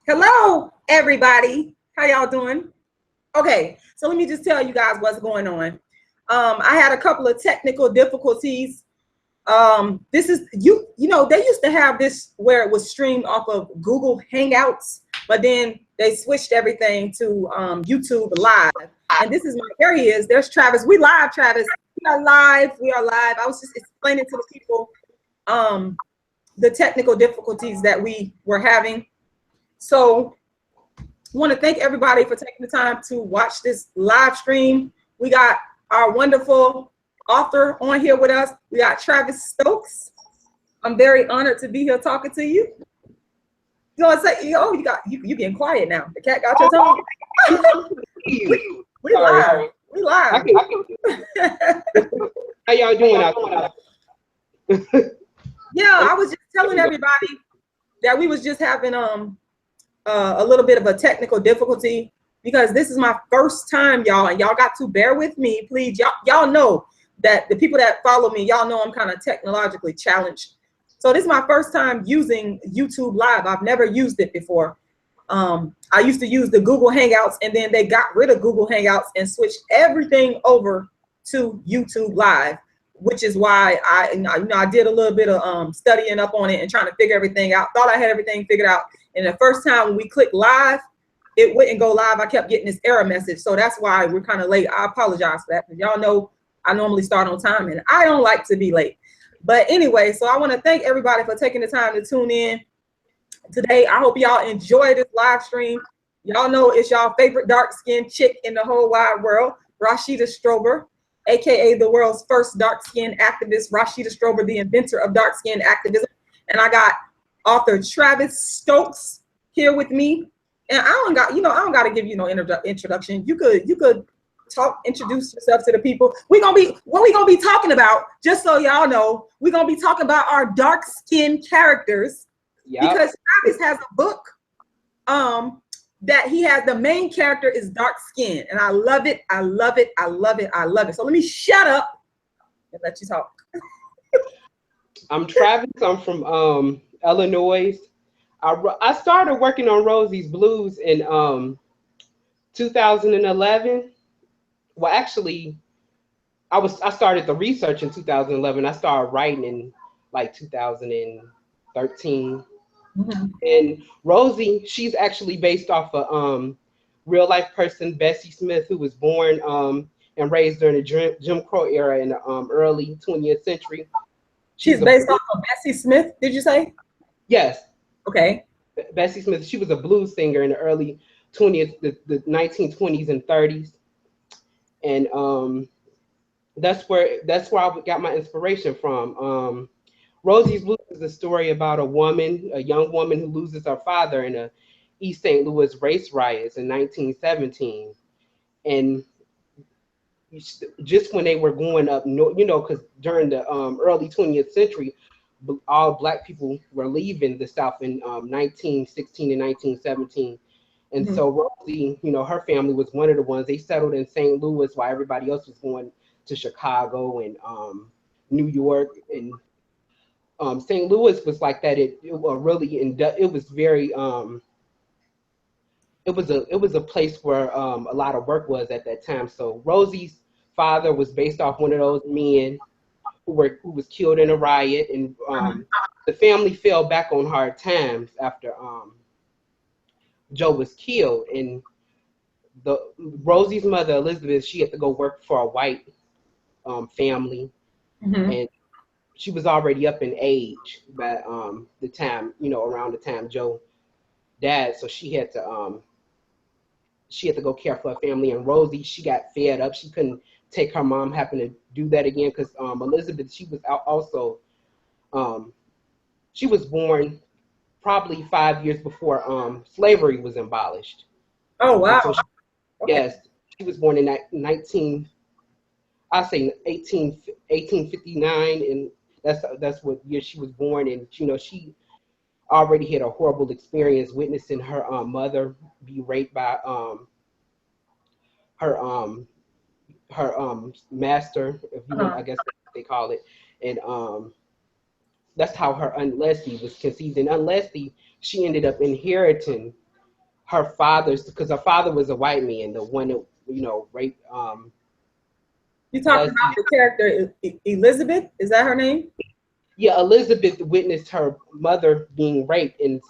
Hello, everybody. How y'all doing? Okay, so let me just tell you guys what's going on. I had a couple of technical difficulties. This is you know, they used to have this where it was streamed off of Google Hangouts, but then they switched everything to YouTube Live. And this is there he is. There's Travis. We live, Travis. We are live. We are live. I was just explaining to the people the technical difficulties that we were having. So I want to thank everybody for taking the time to watch this live stream. We got our wonderful author on here with us. We got Travis Stokes. I'm very honored to be here talking to you. You want to say, oh, you getting quiet now. The cat got your tongue. we live. We live. How y'all doing out there? Yeah, I was just telling everybody that we was just having a little bit of a technical difficulty because this is my first time, y'all, and y'all got to bear with me, please. Y'all know that the people that follow me, y'all know I'm kind of technologically challenged. So this is my first time using YouTube Live. I've never used it before. I used to use the Google Hangouts, and then they got rid of Google Hangouts and switched everything over to YouTube Live, which is why I did a little bit of studying up on it and trying to figure everything out. Thought I had everything figured out. And the first time when we clicked live, it wouldn't go live. I kept getting this error message. So that's why we're kind of late. I apologize for that. Y'all know I normally start on time and I don't like to be late. But anyway, so I want to thank everybody for taking the time to tune in today. I hope y'all enjoy this live stream. Y'all know it's y'all favorite dark-skinned chick in the whole wide world, Rashida Strober, aka the world's first dark-skinned activist, Rashida Strober, the inventor of dark-skinned activism. And I got author Travis Stokes here with me. And I don't got to give you no introduction. You could introduce yourself to the people. What we gonna be talking about, just so y'all know, we're gonna be talking about our dark-skinned characters. Yep. Because Travis has a book that he has, the main character is dark skin, and I love it. I love it. I love it. I love it. So let me shut up and let you talk. I'm Travis. I'm from Illinois. I started working on Rosie's Blues in 2011. Well, actually, I started the research in 2011. I started writing in like 2013. Mm-hmm. And Rosie, she's actually based off a real life person, Bessie Smith, who was born and raised during the Jim Crow era in the early 20th century. She's based off of Bessie Smith, did you say? Yes. Okay. Bessie Smith, she was a blues singer in the early 20th, the 1920s and 30s. And that's where I got my inspiration from. Rosie's Blues is a story about a young woman who loses her father in the East St. Louis race riots in 1917. And just when they were going up, because during the early 20th century, all Black people were leaving the South in 1916 and 1917. And mm-hmm. So Rosie, her family was one of the ones. They settled in St. Louis while everybody else was going to Chicago and New York. And St. Louis was like that. It was very it was a place where a lot of work was at that time. So Rosie's father was based off one of those men who was killed in a riot, and the family fell back on hard times after Joe was killed. And Rosie's mother, Elizabeth, she had to go work for a white family, mm-hmm. and she was already up in age by the time, around the time Joe died. So she had to go care for her family. And Rosie, she got fed up. She couldn't take her mom having to do that again, because Elizabeth, she was also, she was born probably 5 years before slavery was abolished. Oh, wow. So yes, she was born in 1859, and that's what year she was born. And she already had a horrible experience witnessing her mother be raped by her master, if you want, I guess they call it. And that's how her Aunt Leslie was conceived. And Aunt Leslie, she ended up inheriting her father's, because her father was a white man, the one that, you know, raped. You talking about the character Elizabeth? Is that her name? Yeah, Elizabeth witnessed her mother being raped, and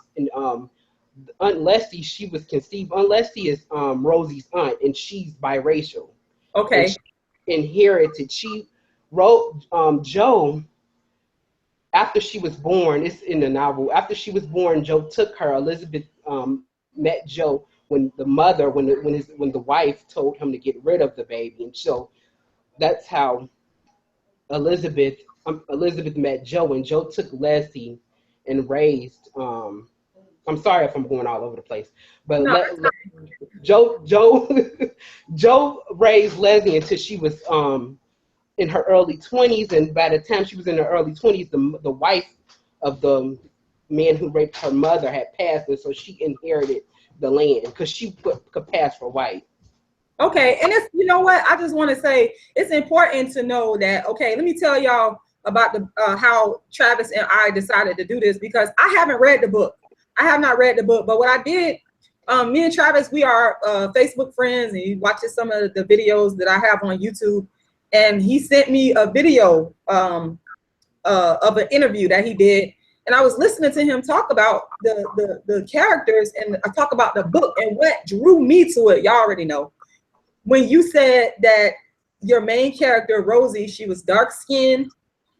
Aunt Leslie, she was conceived. Aunt Leslie is Rosie's aunt, and she's biracial. Okay. And she inherited. She wrote Joe after she was born. It's in the novel. After she was born, Joe took her. Elizabeth met Joe when the mother, when the wife told him to get rid of the baby, and so that's how Elizabeth met Joe, and Joe took Leslie and raised. I'm sorry if I'm going all over the place, but No. Joe Joe raised Leslie until she was in her early 20s, and by the time she was in her early 20s, the wife of the man who raped her mother had passed, and so she inherited the land because she could pass for white. Okay, and it's, you know what, I just want to say it's important to know that, okay, let me tell y'all about the how Travis and I decided to do this, because I haven't read the book. I have not read the book, but what I did, me and Travis, we are Facebook friends, and he watches some of the videos that I have on YouTube, and he sent me a video of an interview that he did, and I was listening to him talk about the characters, and I talk about the book, and what drew me to it, y'all already know. When you said that your main character, Rosie, she was dark skinned,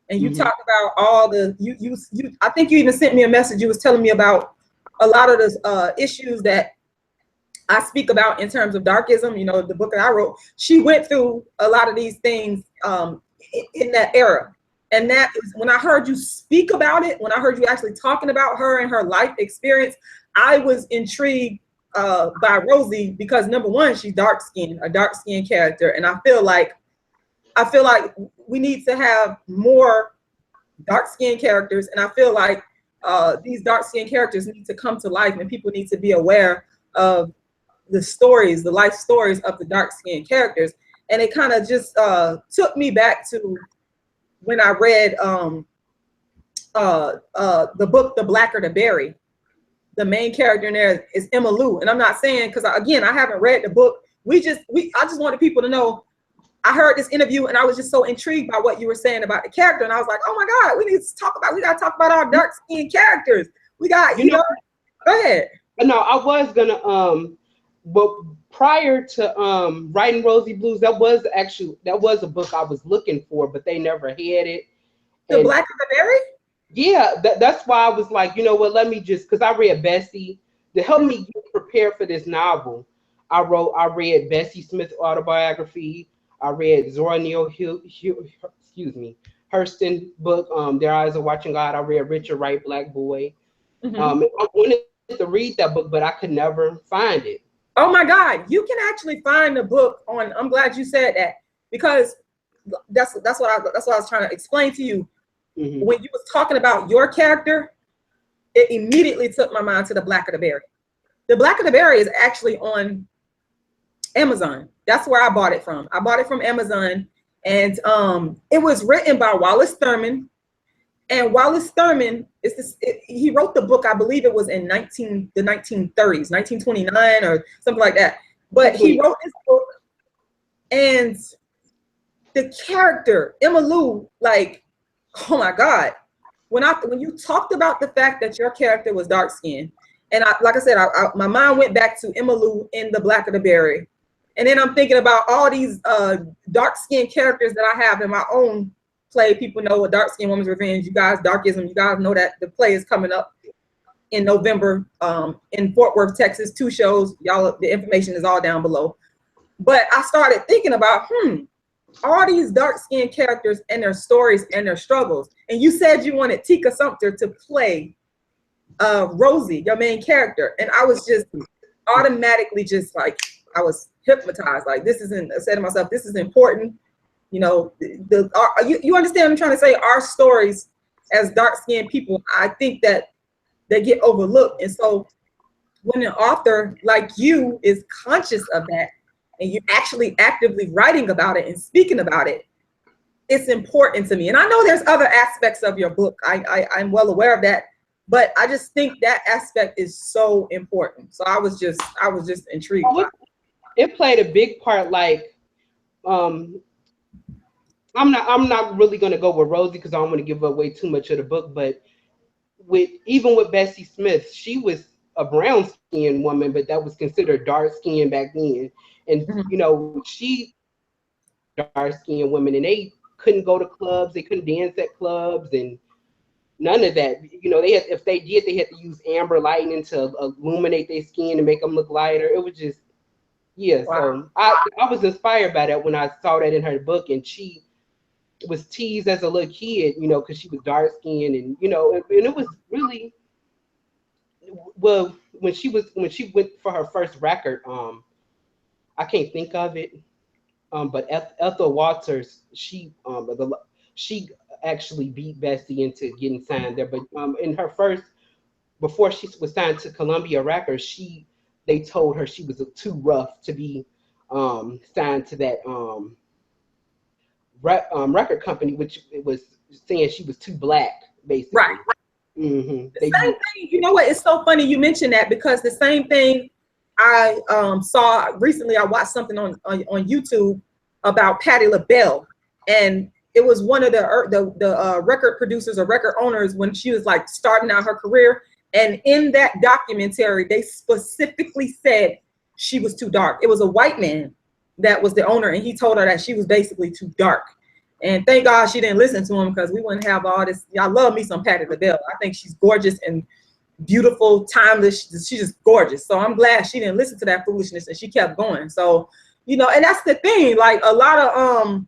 and you talked about all the, you I think you even sent me a message. You was telling me about a lot of the issues that I speak about in terms of darkism, you know, the book that I wrote. She went through a lot of these things in that era. And that is when I heard you speak about it, when I heard you actually talking about her and her life experience, I was intrigued by Rosie, because number one, she's dark skinned, a dark skinned character, and I feel like we need to have more dark skinned characters, and I feel like these dark skinned characters need to come to life, and people need to be aware of the stories, the life stories of the dark skinned characters. And it kind of just took me back to when I read the book The Blacker the Berry. The main character in there is Emma Lou, and I'm not saying, because again, I haven't read the book. I just wanted people to know. I heard this interview, and I was just so intrigued by what you were saying about the character, and I was like, oh my God, we got to talk about our dark skinned characters. We got, you know. Go ahead. No, I was gonna but prior to writing Rosie Blues, that was a book I was looking for, but they never had it. The Blacker the Berry? Yeah, that's why I was like, you know what, let me just, because I read Bessie to help me get prepared for this novel. I read Bessie Smith's autobiography. I read Zora Neale Hurston book, Their Eyes Are Watching God. I read Richard Wright, Black Boy. I wanted to read that book, but I could never find it. Oh my God, you can actually find the book on, I'm glad you said that, because that's what I was trying to explain to you. When you was talking about your character, it immediately took my mind to The Blacker the Berry. The Blacker the Berry is actually on Amazon. That's where I bought it from. I bought it from Amazon, and it was written by Wallace Thurman. And Wallace Thurman he wrote the book, I believe it was in the 1930s, 1929 or something like that. But he wrote this book, and the character Emma Lou, like, oh my God, when you talked about the fact that your character was dark skinned, and like I said, my mind went back to Emma Lou in The Blacker the Berry, and then I'm thinking about all these dark skinned characters that I have in my own play. People know a Dark Skinned Woman's Revenge. You guys, Darkism. You guys know that the play is coming up in November in Fort Worth, Texas. 2 shows. Y'all, the information is all down below. But I started thinking about all these dark-skinned characters and their stories and their struggles. And you said you wanted Tika Sumpter to play Rosie, your main character. And I was just automatically just like, I was hypnotized. Like, I said to myself, this is important. You know, you understand what I'm trying to say? Our stories as dark-skinned people, I think that they get overlooked. And so when an author like you is conscious of that, and you're actually actively writing about it and speaking about it, it's important to me. And I know there's other aspects of your book. I'm well aware of that. But I just think that aspect is so important. So I was just intrigued. Oh, it played a big part. Like, I'm not really gonna go with Rosie because I don't want to give away too much of the book. But even with Bessie Smith, she was a brown skinned woman, but that was considered dark skinned back then. And you know, she dark skinned women, and they couldn't go to clubs, they couldn't dance at clubs, and none of that. You know, they had, if they did, they had to use amber lighting to illuminate their skin and make them look lighter. It was just, yeah. Wow. So I was inspired by that when I saw that in her book, and she was teased as a little kid, you know, because she was dark skinned, and you know, and it was really, well, when she went for her first record, I can't think of it, but Ethel Waters, she actually beat Bessie into getting signed there. But in her first, before she was signed to Columbia Records, they told her she was too rough to be signed to that record company, which it was saying she was too black, basically. Right. The same thing. You know what? It's so funny you mentioned that, because the same thing I saw recently. I watched something on YouTube about Patti LaBelle, and it was one of the record producers or record owners when she was like starting out her career. And in that documentary, they specifically said she was too dark. It was a white man that was the owner, and he told her that she was basically too dark. And thank God she didn't listen to him, because we wouldn't have all this. I love me some Patti LaBelle. I think she's gorgeous and beautiful, timeless. She's just gorgeous. So I'm glad she didn't listen to that foolishness and she kept going. So, you know, and that's the thing. Like a lot of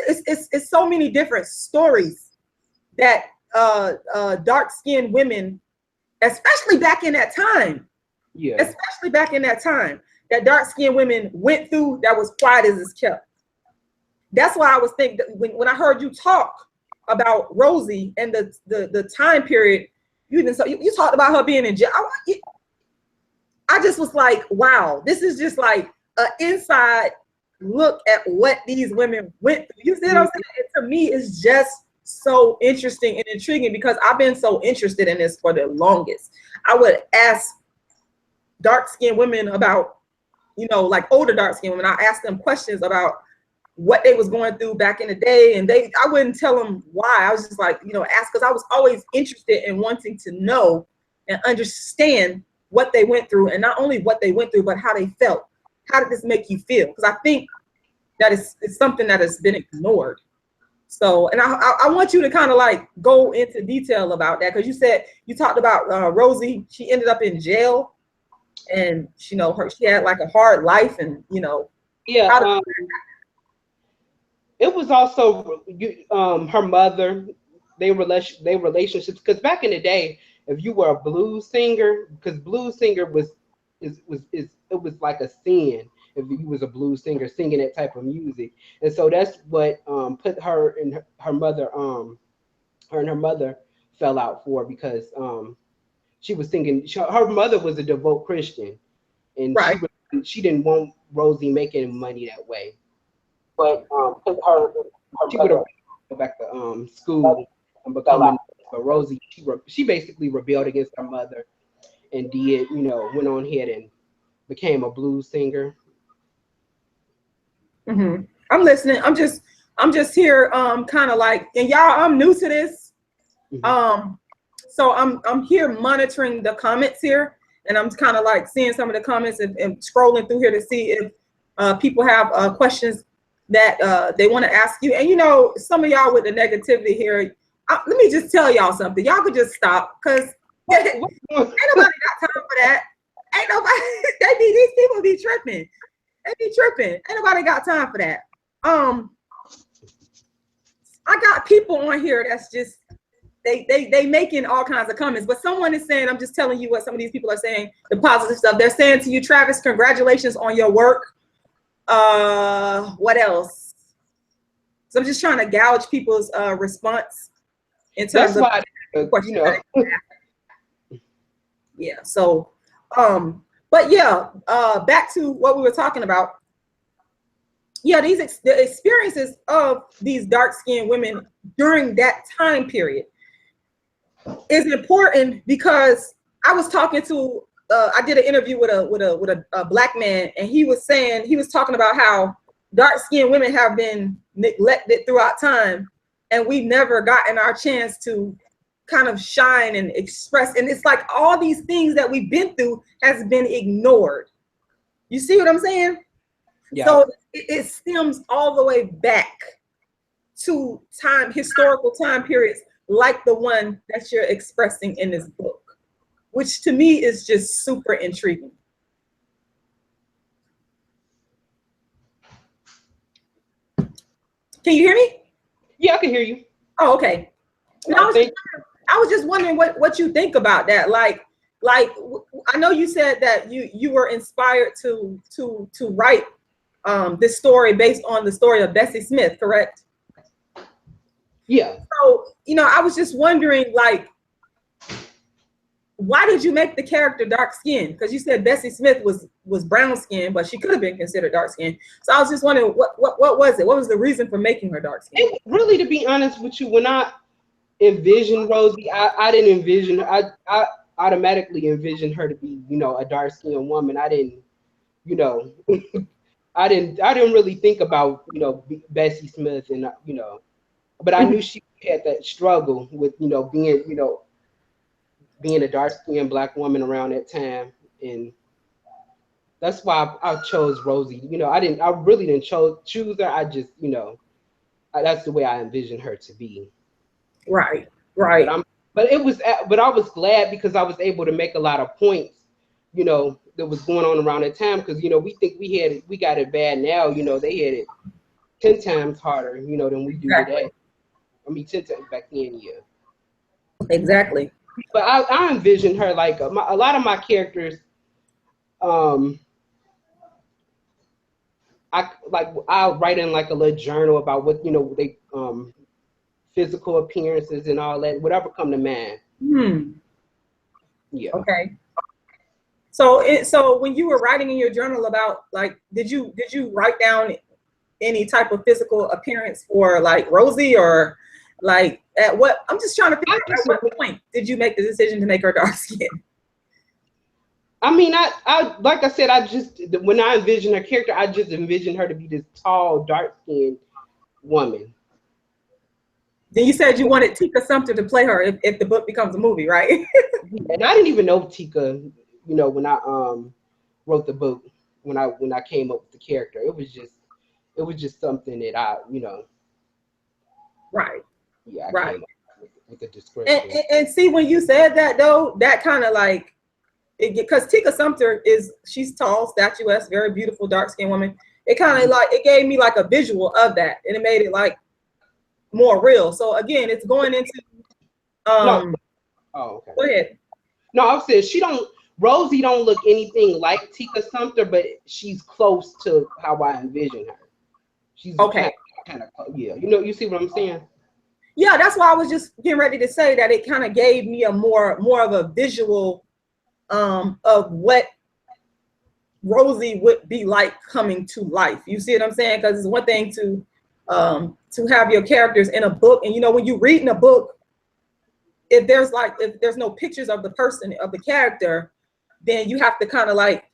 it's so many different stories that dark-skinned women, especially back in that time, that dark-skinned women went through, that was quiet as it's kept. That's why I was thinking, when I heard you talk about Rosie and the time period, you talked about her being in jail. I just was like, wow, this is just like an inside look at what these women went through. You see what I'm saying? And to me, it's just so interesting and intriguing, because I've been so interested in this for the longest. I would ask dark-skinned women about, you know, like older dark-skinned women, I asked them questions about what they was going through back in the day, and I wouldn't tell them why. I was just like, you know, ask, because I was always interested in wanting to know and understand what they went through, and not only what they went through, but how they felt. How did this make you feel? Because I think that it's something that has been ignored. So, and I want you to kind of like go into detail about that, because you said, you talked about Rosie. She ended up in jail, and you know, she had like a hard life, and you know, yeah. It was also her mother, their relationships. Because back in the day, if you were a blues singer, because blues singer was like a sin if you was a blues singer singing that type of music. And so that's what put her and her mother, her and her mother fell out for, because she was singing. Her mother was a devout Christian, and right. She didn't want Rosie making money that way. But she would have go back to school and become. But Rosie, she basically rebelled against her mother, and did, you know, went on ahead and became a blues singer. Mm-hmm. I'm listening. I'm just here, kind of like, and y'all, I'm new to this, so I'm here monitoring the comments here, and I'm kind of like seeing some of the comments and scrolling through here to see if people have questions that they want to ask you. And you know, some of y'all with the negativity here, let me just tell y'all something. Y'all could just stop, because ain't nobody got time for that. Ain't nobody. These people be tripping. They be tripping. Ain't nobody got time for that. I got people on here that's just they making all kinds of comments, but someone is saying, I'm just telling you what some of these people are saying, the positive stuff. They're saying to you, Travis, congratulations on your work. What else? So I'm just trying to gauge people's response in terms of you know. Yeah. So but yeah, back to what we were talking about. Yeah, the experiences of these dark-skinned women during that time period. is important because I was talking to I did an interview with a black man, and he was talking about how dark-skinned women have been neglected throughout time, and we've never gotten our chance to kind of shine and express. And it's like all these things that we've been through has been ignored. You see what I'm saying? Yeah. So it stems all the way back to historical time periods like the one that you're expressing in this book, which to me is just super intriguing. Can you hear me? Yeah, I can hear you. Oh, okay. I was just wondering what you think about that. Like I know you said that you were inspired to write this story based on the story of Bessie Smith, correct? Yeah. So, I was just wondering, like, why did you make the character dark skinned? Because you said Bessie Smith was brown skinned, but she could have been considered dark skinned. So I was just wondering, what was it? What was the reason for making her dark skinned? Really, to be honest with you, when I envisioned Rosie, I didn't envision, I automatically envisioned her to be, a dark skinned woman. I didn't, I didn't really think about, Bessie Smith and, but I knew she had that struggle with, being a dark-skinned Black woman around that time, and that's why I chose Rosie. I really didn't choose her. I just, that's the way I envisioned her to be. Right. But I was glad because I was able to make a lot of points, that was going on around that time, because we think we got it bad now. They had it 10 times harder, than we do today. I mean, 10 times back then, yeah. Exactly. But I envision her like a lot of my characters. I'll write in like a little journal about what they physical appearances and all that, whatever come to mind. Yeah. Okay. So when you were writing in your journal about, like, did you write down any type of physical appearance for like Rosie, or like at what? I'm just trying to figure out at what point did you make the decision to make her dark skinned? I mean, I like I said, when I envisioned her character, I just envisioned her to be this tall, dark skinned woman. Then you said you wanted Tika Sumpter to play her if the book becomes a movie, right? And I didn't even know Tika, when I wrote the book, when I came up with the character. It was just something that I, Right. Yeah, I right. came up with the description. And see, when you said that though, that kind of like, because Tika Sumpter she's tall, statuesque, very beautiful, dark-skinned woman. It kind of like, it gave me like a visual of that, and it made it like more real. So again, it's going into no. Oh, okay. Go ahead. No, I said Rosie don't look anything like Tika Sumpter, but she's close to how I envision her. She's okay. Kind of, yeah. You see what I'm saying? Yeah, that's why I was just getting ready to say that it kind of gave me a more of a visual of what Rosie would be like coming to life. You see what I'm saying? Because it's one thing to have your characters in a book, and when you read in a book, if there's no pictures of the person, of the character, then you have to kind of like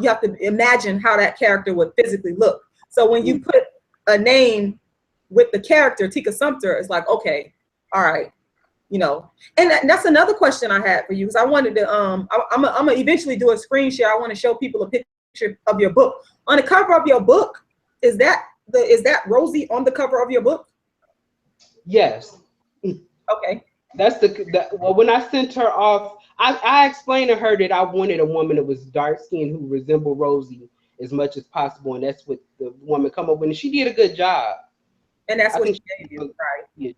you have to imagine how that character would physically look. So when you put a name with the character Tika Sumpter, it's like, okay, all right, and that's another question I had for you, because I wanted to I'm gonna eventually do a screen share. I want to show people a picture of your book. On the cover of your book, is that Rosie on the cover of your book? Yes. Okay. That's well, when I sent her off, I explained to her that I wanted a woman that was dark skinned who resembled Rosie as much as possible, and that's what the woman come up with, and she did a good job. And that's what she gave you, right? Yeah.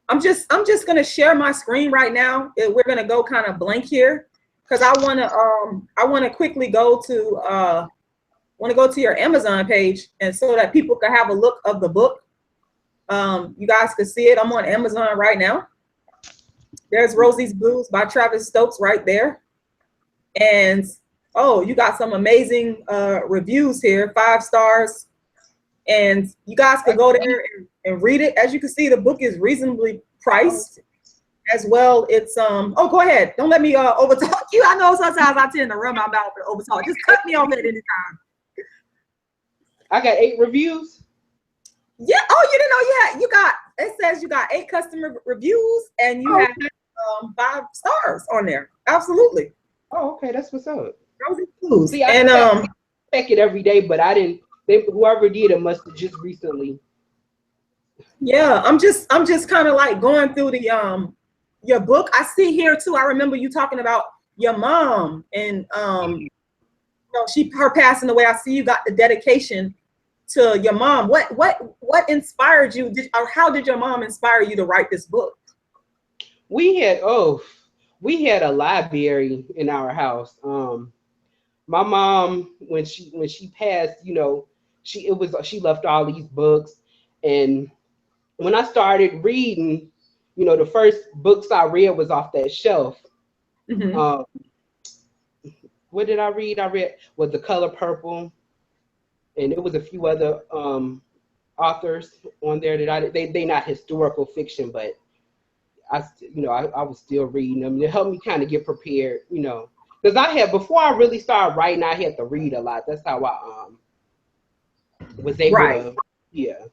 I'm just gonna share my screen right now. We're gonna go kind of blank here, because I wanna quickly go to your Amazon page, and so that people can have a look of the book. You guys can see it. I'm on Amazon right now. There's Rosie's Blues by Travis Stokes right there. And oh, you got some amazing reviews here, 5 stars. And you guys can go there and read it. As you can see, the book is reasonably priced. as well. It's oh, go ahead. Don't let me overtalk you. I know sometimes I tend to run my mouth and overtalk. Just cut me off at any time. I got 8 reviews. Yeah. Oh, you didn't know you got. It says you got 8 customer reviews and you have 5 stars on there. Absolutely. Oh, okay, that's what's up. See, and I check it every day, but I didn't. Whoever did it must have just recently. Yeah, I'm just kind of like going through the your book. I see here too. I remember you talking about your mom and you know, her passing away. I see you got the dedication to your mom. What inspired you? Or how did your mom inspire you to write this book? We had a library in our house. My mom, when she passed, you know, she left all these books, and when I started reading, you know, the first books I read was off that shelf. Mm-hmm. What did I read? I read was The Color Purple, and it was a few other authors on there that they not historical fiction, but I was still reading them. It helped me kind of get prepared, you know, because before I really started writing, I had to read a lot. That's how I was able to, yeah.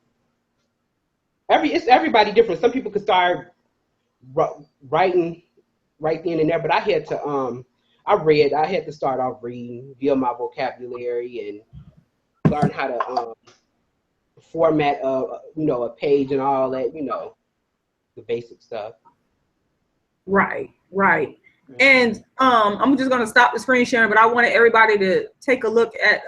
It's everybody different. Some people could start writing right then and there, but I had to I had to start off reading, build my vocabulary, and learn how to format a page and all that, you know, the basic stuff. Right. And I'm just gonna stop the screen sharing, but I wanted everybody to take a look at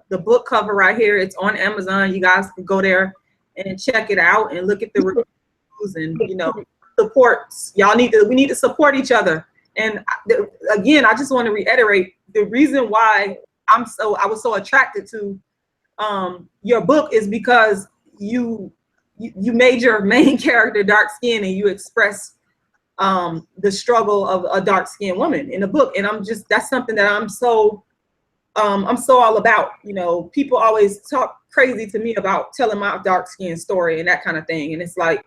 the book cover right here. It's on Amazon. You guys can go there and check it out and look at the reviews and, you know, supports. We need to support each other. And again, I just want to reiterate the reason why I was so attracted to your book is because you made your main character dark skinned and you express the struggle of a dark skinned woman in the book. And that's something that I'm so all about. You know, people always talk crazy to me about telling my dark skin story and that kind of thing. And it's like,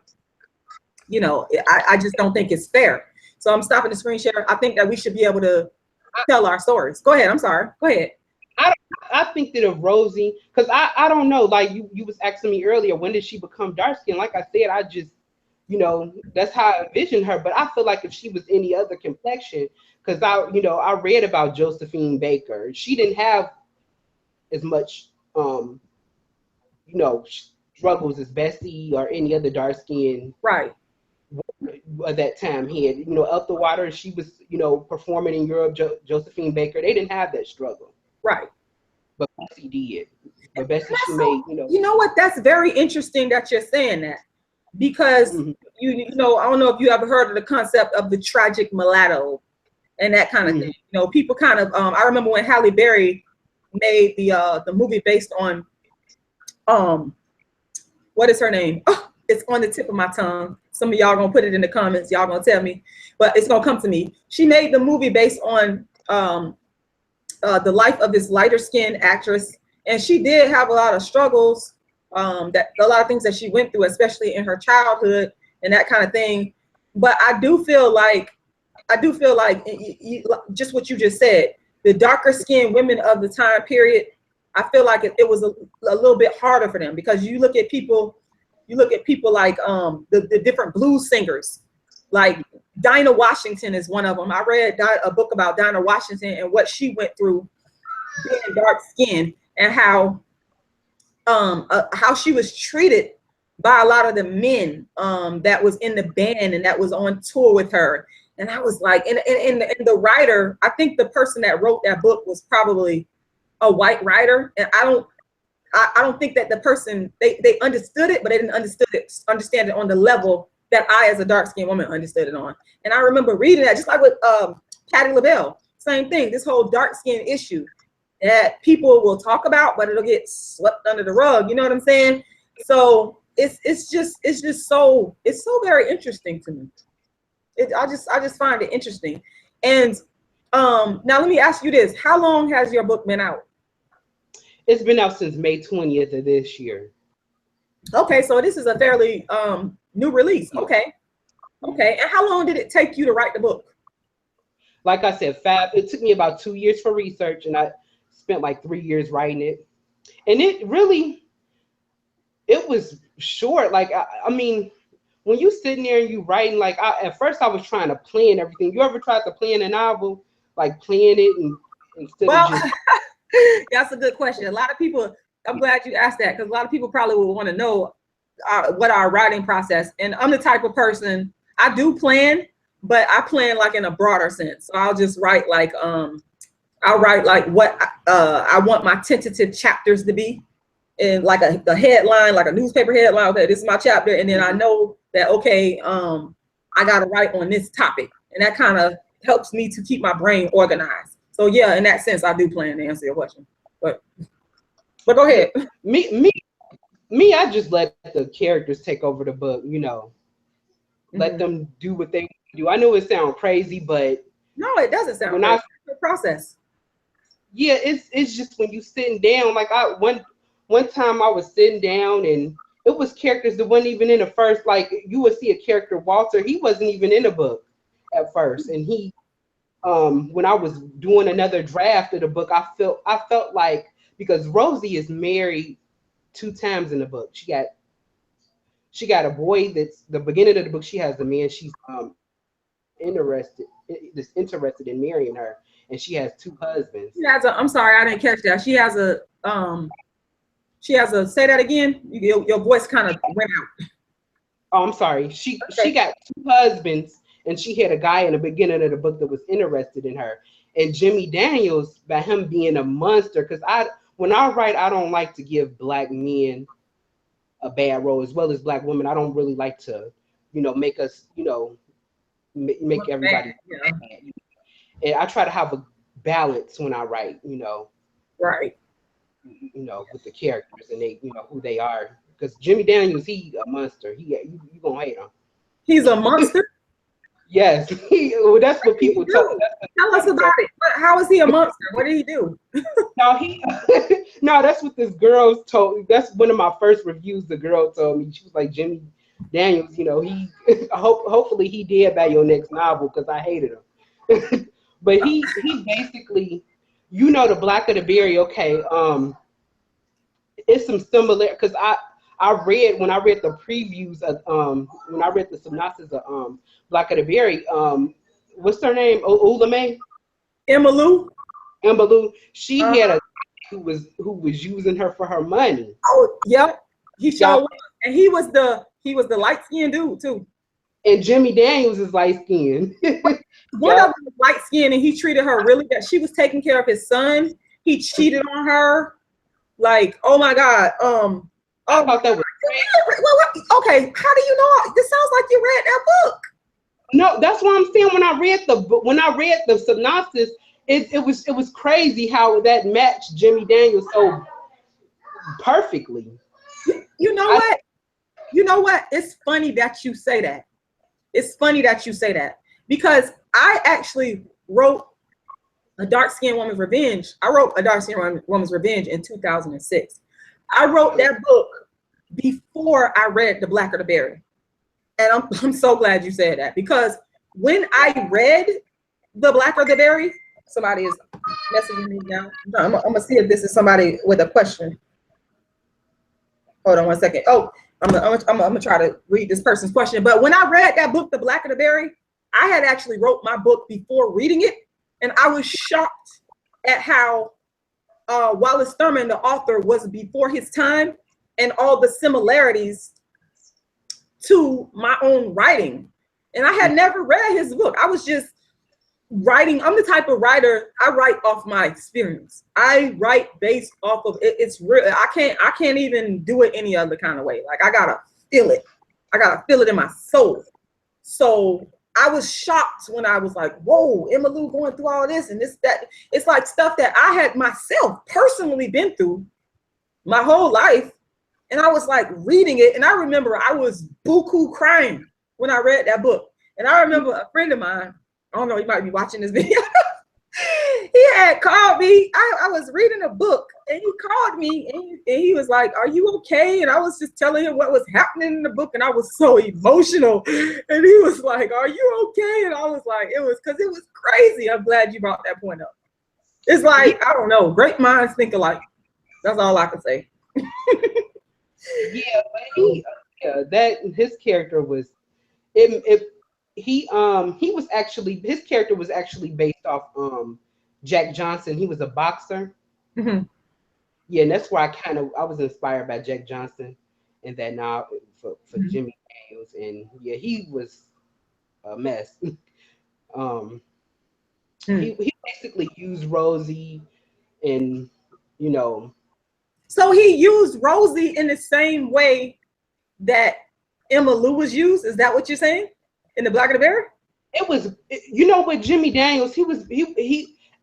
you know, I just don't think it's fair. So I'm stopping the screen share. I think that we should be able to tell our stories. Go ahead. I'm sorry. Go ahead. I think that of Rosie, because I don't know, like you was asking me earlier, when did she become dark skinned? Like I said, I just, you know, that's how I envisioned her. But I feel like if she was any other complexion, because I read about Josephine Baker. She didn't have as much, you know, struggles as Bessie or any other dark skinned at that time had. You know, Up the Water, she was, you know, performing in Europe. Josephine Baker, they didn't have that struggle. Right. But Bessie did. But Bessie, she made, you know. You know what? That's very interesting that you're saying that, because you know, I don't know if you ever heard of the concept of the tragic mulatto and that kind of thing. You know, people kind of I remember when Halle Berry made the movie based on what is her name? Oh, it's on the tip of my tongue. Some of y'all gonna put it in the comments. Y'all gonna tell me, but it's gonna come to me. She made the movie based on the life of this lighter skinned actress, and she did have a lot of struggles, that a lot of things that she went through, especially in her childhood and that kind of thing. But I do feel like just what you just said, the darker skinned women of the time period, I feel like it was a little bit harder for them, because you look at people like the different blues singers, like Dinah Washington is one of them. I read a book about Dinah Washington and what she went through being dark skinned, and how she was treated by a lot of the men that was in the band and that was on tour with her. And I was like, and the writer, I think the person that wrote that book was probably a white writer, and I don't think that the person, they understood it, but they didn't understand it on the level that I, as a dark-skinned woman, understood it on. And I remember reading that, just like with Patti LaBelle, same thing, this whole dark-skin issue that people will talk about, but it'll get swept under the rug. You know what I'm saying? So it's just so very interesting to me. I just find it interesting. And now let me ask you this: how long has your book been out? It's been out since May 20th of this year. Okay, so this is a fairly new release. Okay. Okay, and how long did it take you to write the book? Like I said, it took me about 2 years for research, and I spent like 3 years writing it. And it was short. Like, I mean, when you sitting there and you writing, like, at first I was trying to plan everything. You ever tried to plan a novel? Like, plan it and instead of just... That's a good question. A lot of people, I'm glad you asked that, because a lot of people probably will want to know what our writing process. And I'm the type of person, I do plan, but I plan like in a broader sense. So I'll just write like, I'll write like what I want my tentative chapters to be, and like a headline, like a newspaper headline. Okay, this is my chapter, and then I know that, okay, I gotta write on this topic, and that kind of helps me to keep my brain organized. So yeah, in that sense, I do plan to answer your question. But go ahead. Me, I just let the characters take over the book. You know, let them do what they do. I know it sounds crazy, but no, it doesn't sound crazy. It's the process. Yeah, it's just when you sitting down. Like one time I was sitting down and it was characters that weren't even in the first. Like, you would see a character, Walter. He wasn't even in the book at first, and he when I was doing another draft of the book, I felt like, because Rosie is married 2 times in the book. She got a boy that's the beginning of the book. She has a man she's interested in marrying her, and she has 2 husbands. She has I'm sorry, I didn't catch that. She has a say that again. Your voice kind of went out. Oh, I'm sorry. She got 2 husbands, and she had a guy in the beginning of the book that was interested in her. And Jimmy Daniels, by him being a monster, because when I write, I don't like to give Black men a bad role, as well as Black women. I don't really like to, make us, make everybody bad. And I try to have a balance when I write, right, with the characters and they, who they are. Because Jimmy Daniels, he a monster. You gonna hate him. He's a monster. Yes, that's what people talk. Tell us about it. How is he a monster? What did he do? No, that's what this girl told. That's one of my first reviews. The girl told me, she was like, Jimmy Daniels, he hopefully he did by your next novel, because I hated him. But he basically, the Black of the Berry. Okay, it's some similar, because when I read the previews of when I read the synopsis of Black of the Berry, what's her name? Ulame? Emmylou. She had a who was using her for her money. Oh, yep. He showed up. And he was the light-skinned dude too. And Jimmy Daniels is light-skinned. One of them was light-skinned, and he treated her really bad. She was taking care of his son. He cheated on her. Like, oh my God. I thought that was okay. How do you know? This sounds like you read that book. No, that's what I'm saying. When I read the synopsis, it was crazy how that matched Jimmy Daniels so perfectly. You know what? It's funny that you say that. It's funny that you say that, because I actually wrote A Dark-Skinned Woman's Revenge. I wrote A Dark-Skinned Woman's Revenge in 2006. I wrote that book before I read The Black of the Berry. And I'm so glad you said that, because when I read The Black of the Berry, somebody is messaging me now. I'm gonna see if this is somebody with a question. Hold on one second. Oh, I'm gonna try to read this person's question. But when I read that book, The Black of the Berry, I had actually wrote my book before reading it, and I was shocked at how Wallace Thurman, the author, was before his time, and all the similarities to my own writing. And I had never read his book. I was just writing. I'm the type of writer, I write off my experience. I write based off of it. It's real. I can't even do it any other kind of way. Like, I gotta feel it. I gotta feel it in my soul. So I was shocked when I was like, whoa, Emmylou going through all this and this, that. It's like stuff that I had myself personally been through my whole life. And I was like reading it, and I remember I was buku crying when I read that book. And I remember a friend of mine, I don't know, he might be watching this video. He had called me. I was reading a book, he called me and he was like, "Are you okay?" And I was just telling him what was happening in the book, and I was so emotional. And he was like, "Are you okay?" And I was like, "It was because it was crazy." I'm glad you brought that point up. It's like, I don't know, great minds think alike. That's all I can say. Yeah, but that his character was he was actually, his character was actually based off Jack Johnson. He was a boxer. Mm-hmm. Yeah, and that's where I was inspired by Jack Johnson and that now for Jimmy Daniels. And yeah, he was a mess. He basically used Rosie, and so he used Rosie in the same way that Emma Lou was used. Is that what you're saying? In the Black and the Berry? It was, with Jimmy Daniels, he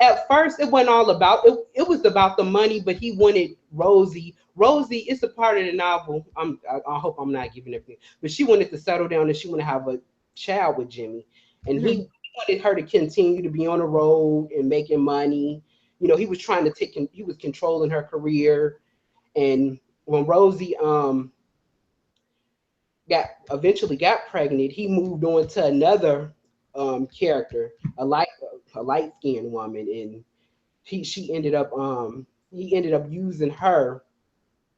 at first it wasn't all about it. It was about the money, but he wanted Rosie. Rosie, it's a part of the novel. I hope I'm not giving everything, but she wanted to settle down and she wanted to have a child with Jimmy, and he wanted her to continue to be on the road and making money. He was trying to he was controlling her career, and when Rosie eventually got pregnant, he moved on to another character, a light skinned woman, and he ended up using her.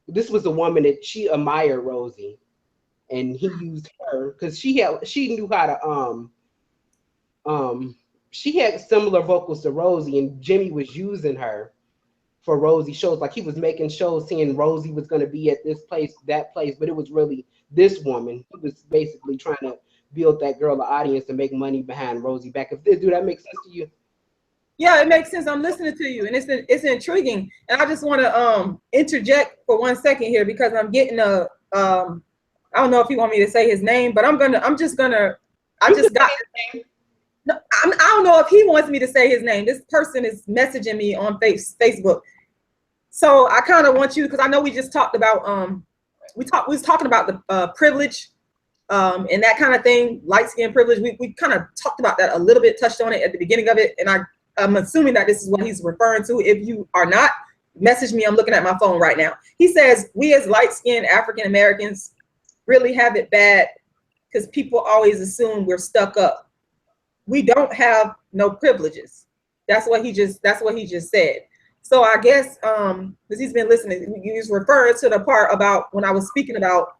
This was a woman that she admired Rosie, and he used her because she knew how to she had similar vocals to Rosie, and Jimmy was using her for Rosie shows. Like, he was making shows saying Rosie was going to be at this place, that place, but it was really this woman. He was basically trying to build that girl an audience and make money behind Rosie back. Do that make sense to you? Yeah, it makes sense. I'm listening to you, and it's intriguing. And I just want to interject for 1 second here, because I'm getting a I don't know if you want me to say his name, but I don't know if he wants me to say his name. This person is messaging me on Facebook. So I kind of want you, because I know we just talked about we was talking about the privilege and that kind of thing, light skin privilege. We kind of talked about that a little bit, touched on it at the beginning of it, and I'm assuming that this is what he's referring to. If you are not, message me. I'm looking at my phone right now. He says, we as light-skinned African Americans really have it bad because people always assume we're stuck up. We don't have no privileges. That's what he just said. So I guess because he's been listening, he was referring to the part about when we were speaking about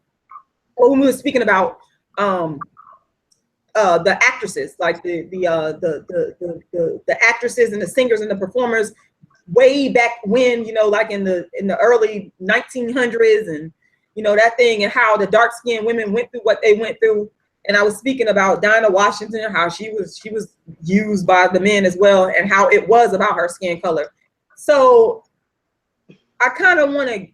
the actresses, like the actresses and the singers and the performers way back when, like in the early 1900s, and that thing, and how the dark-skinned women went through what they went through. And I was speaking about Dinah Washington, how she was used by the men as well, and how it was about her skin color. So I kind of want to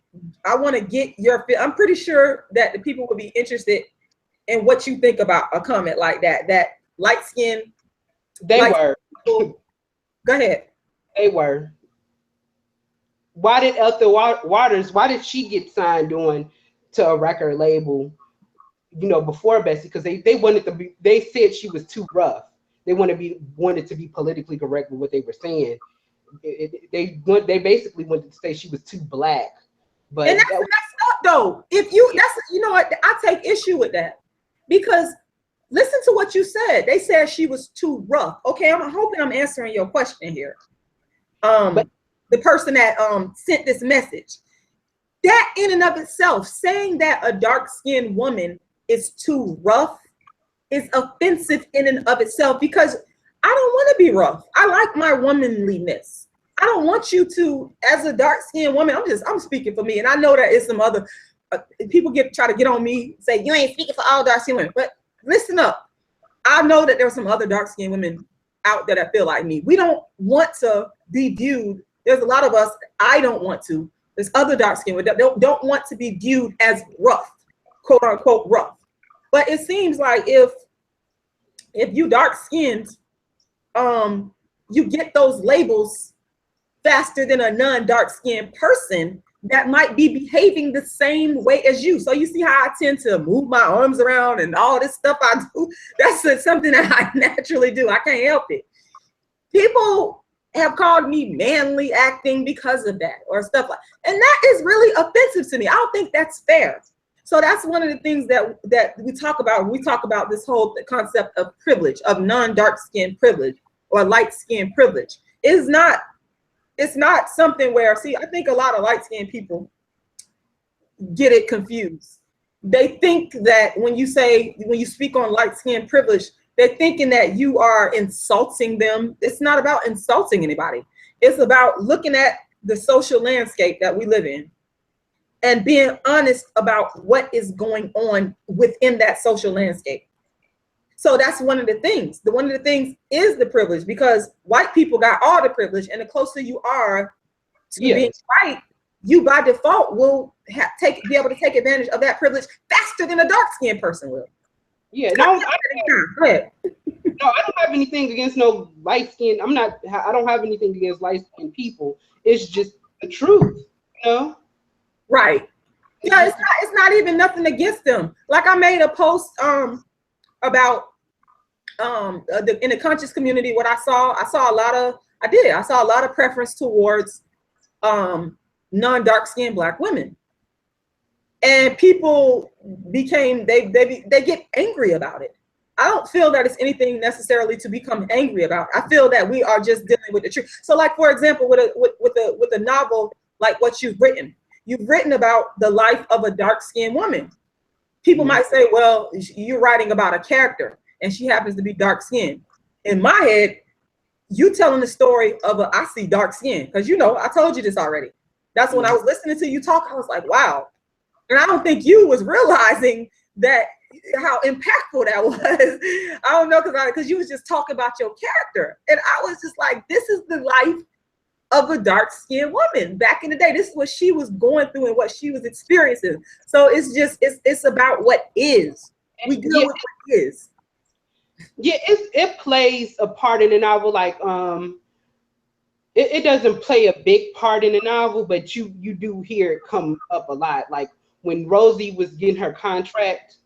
get your feel. I'm pretty sure that the people would be interested in what you think about a comment like that. That light skin. Were. Go ahead. They were. Why did Ethel Waters? Why did she get signed on to a record label? Before Bessie, because they wanted to be. They said she was too rough. They wanted to be politically correct with what they were saying. They basically wanted to say she was too black. But and that's messed up, though. What, I take issue with that, because listen to what you said. They said she was too rough. Okay, I'm hoping I'm answering your question here. The person that sent this message, that in and of itself, saying that a dark-skinned woman is too rough is offensive in and of itself, because I don't want to be rough. I like my womanliness. I don't want you to, as a dark-skinned woman, I'm speaking for me, and I know that it's some other people try to get on me, say you ain't speaking for all dark-skinned women, but listen up. I know that there's some other dark-skinned women out there that feel like me. We don't want to be viewed. There's a lot of us. I don't want to. There's other dark-skinned women that don't want to be viewed as rough, quote unquote rough. But it seems like if you dark-skinned, you get those labels faster than a non-dark-skinned person that might be behaving the same way as you. So you see how I tend to move my arms around and all this stuff I do? That's something that I naturally do. I can't help it. People have called me manly acting because of that or stuff like, and that is really offensive to me. I don't think that's fair. So that's one of the things that we talk about when we talk about this whole concept of privilege, of non-dark skin privilege or light skin privilege. It's not something where, see, I think a lot of light skinned people get it confused. They think that when you speak on light skin privilege, they're thinking that you are insulting them. It's not about insulting anybody. It's about looking at the social landscape that we live in and being honest about what is going on within that social landscape. So that's one of the things. One of the things is the privilege, because white people got all the privilege, and the closer you are to being white, you by default will be able to take advantage of that privilege faster than a dark-skinned person will. Yeah, no, I don't have anything against no light skin. I don't have anything against light skinned people. It's just the truth, you know? Right. Yeah, it's not even nothing against them. Like, I made a post about in the conscious community. What I saw a lot of preference towards non-dark skinned Black women. And people they get angry about it. I don't feel that it's anything necessarily to become angry about. I feel that we are just dealing with the truth. So, like, for example, with a novel like what you've written about the life of a dark-skinned woman. People might say, well, you're writing about a character and she happens to be dark-skinned. In my head, you telling the story of I see dark skin, because I told you this already. That's when I was listening to you talk, I was like, wow. And I don't think you was realizing that how impactful that was. I don't know, because you was just talking about your character. And I was just like, this is the life of a dark-skinned woman back in the day. This is what she was going through and what she was experiencing. So it's about what is. We deal with what is. Yeah, it plays a part in the novel. Like, it doesn't play a big part in the novel, but you do hear it come up a lot. Like when Rosie was getting her contract.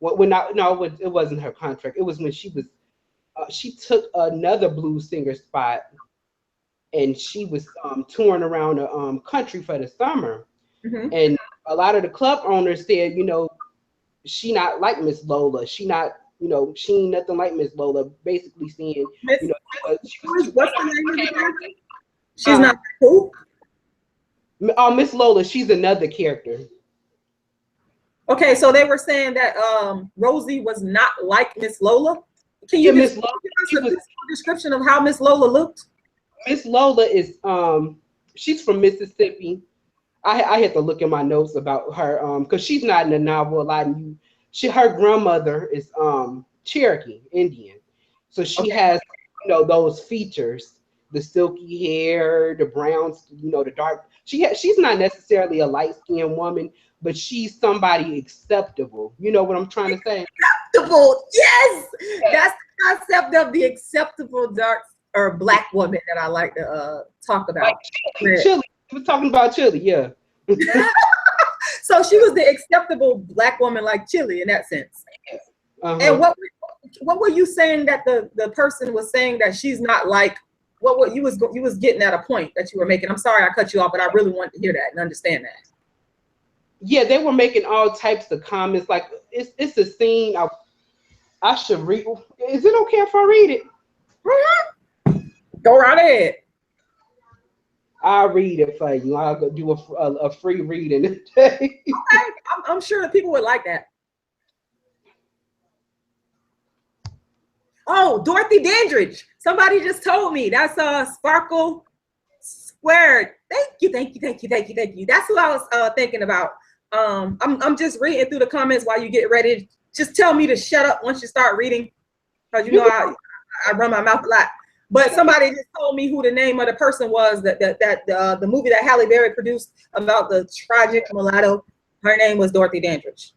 It wasn't her contract. It was when she took another blues singer spot, and she was touring around the country for the summer. Mm-hmm. And a lot of the club owners said, she not like Miss Lola. She not, she ain't nothing like Miss Lola. Basically saying, what's the name of the She's not who? Miss Lola. She's another character. Okay, so they were saying that Rosie was not like Miss Lola. Can you give us a description of how Miss Lola looked? Miss Lola is she's from Mississippi. I had to look in my notes about her because she's not in the novel a lot. And her grandmother is Cherokee Indian, so she has those features: the silky hair, the browns, the dark. She's not necessarily a light-skinned woman, but she's somebody acceptable. You know what I'm trying to say? Acceptable, yes. That's the concept of the acceptable dark or Black woman that I like to talk about. Like Chili. We were talking about Chili, yeah. So she was the acceptable Black woman like Chili in that sense. Uh-huh. And what were you saying that the person was saying that she's not like? What you was getting at a point that you were making? I'm sorry I cut you off, but I really wanted to hear that and understand that. Yeah, they were making all types of comments. Like it's a scene. I should read. Is it okay if I read it? Mm-hmm. Go right ahead. I'll read it for you. I'll go do a free reading today. Okay, I'm sure that people would like that. Oh, Dorothy Dandridge. Somebody just told me that's Sparkle Squared. Thank you. That's what I was thinking about. I'm just reading through the comments while you get ready. Just tell me to shut up once you start reading, because I run my mouth a lot. But somebody just told me who the name of the person was that the movie that Halle Berry produced about the tragic mulatto. Her name was Dorothy Dandridge.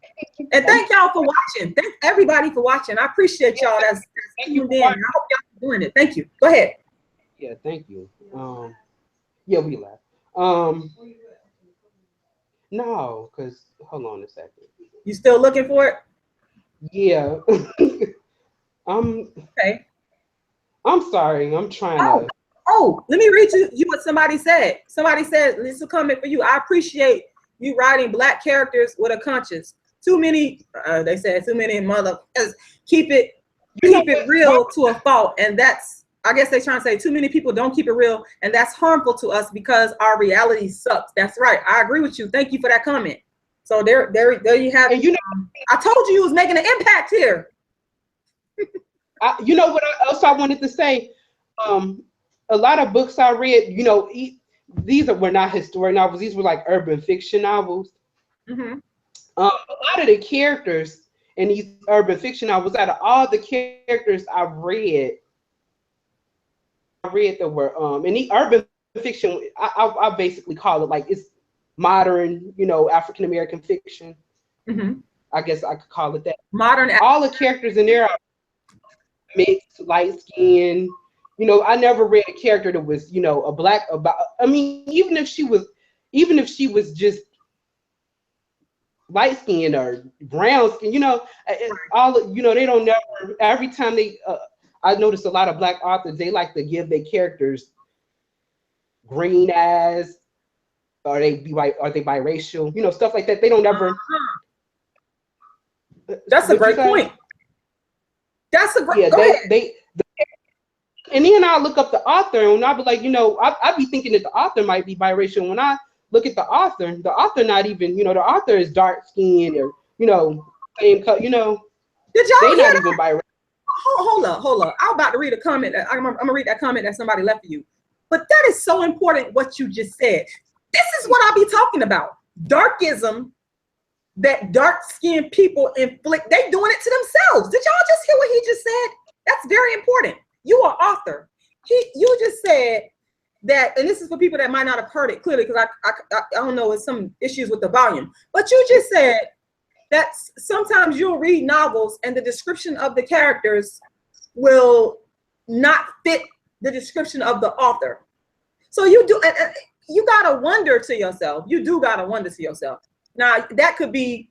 And thank y'all for watching. Thank everybody for watching. I appreciate y'all that's tuned in. I hope y'all are doing it. Thank you. Go ahead. Yeah, thank you. Yeah, we laugh. No, because hold on a second. You still looking for it? Yeah. Okay. I'm sorry. I'm trying to. Oh, let me read you what somebody said. Somebody said, this is a comment for you. I appreciate you writing Black characters with a conscience. Too many, they said, too many motherfuckers keep it real to a fault. And that's, I guess they're trying to say too many people don't keep it real. And that's harmful to us because our reality sucks. That's right. I agree with you. Thank you for that comment. So there you have it. I told you was making an impact here. You know what else I wanted to say? A lot of books I read, you know, these were not historic novels. These were like urban fiction novels. Mm-hmm. A lot of the characters in these urban fiction novels, out of all the characters I read that were in the urban fiction, I basically call it like it's modern, you know, African American fiction. Mm-hmm. I guess I could call it that. Modern. All the characters in there are mixed, light skin. You know, I never read a character that was, you know, a black. I mean, even if she was just light skin or brown skin, you know, all, you know, they don't never. Every time they, I noticed a lot of Black authors, they like to give their characters green eyes, or they biracial, you know, stuff like that. They don't ever. That's a great point. That's a great. Yeah, and then I look up the author and I'll be like, you know, I'd be thinking that the author might be biracial. When I look at the author not even, you know, the author is dark skinned or, you know, same color, you know. Did y'all hear not that? even biracial. Hold up. I'm about to read a comment. I'm gonna read that comment that somebody left for you. But that is so important what you just said. This is what I'll be talking about. Darkism that dark-skinned people inflict, they doing it to themselves. Did y'all just hear what he just said? That's very important. You are author. You just said that, and this is for people that might not have heard it clearly, because I don't know, it's some issues with the volume. But you just said that sometimes you'll read novels and the description of the characters will not fit the description of the author. So you gotta wonder to yourself. You do gotta wonder to yourself. Now that could be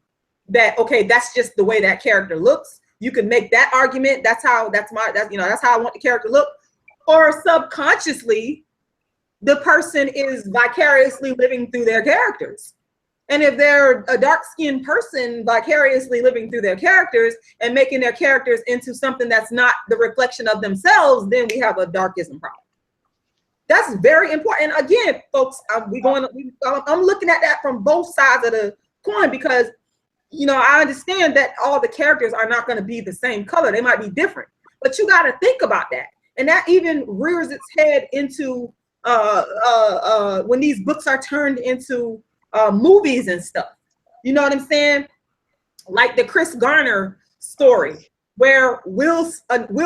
that, okay, that's just the way that character looks. You can make that argument. That's how I want the character to look. Or subconsciously, the person is vicariously living through their characters. And if they're a dark-skinned person vicariously living through their characters and making their characters into something that's not the reflection of themselves, then we have a darkism problem. That's very important. And again, folks, I'm looking at that from both sides of the coin, because, you know, I understand that all the characters are not going to be the same color. They might be different, but you got to think about that. And that even rears its head into when these books are turned into movies and stuff. You know what I'm saying? Like the Chris Garner story, where Will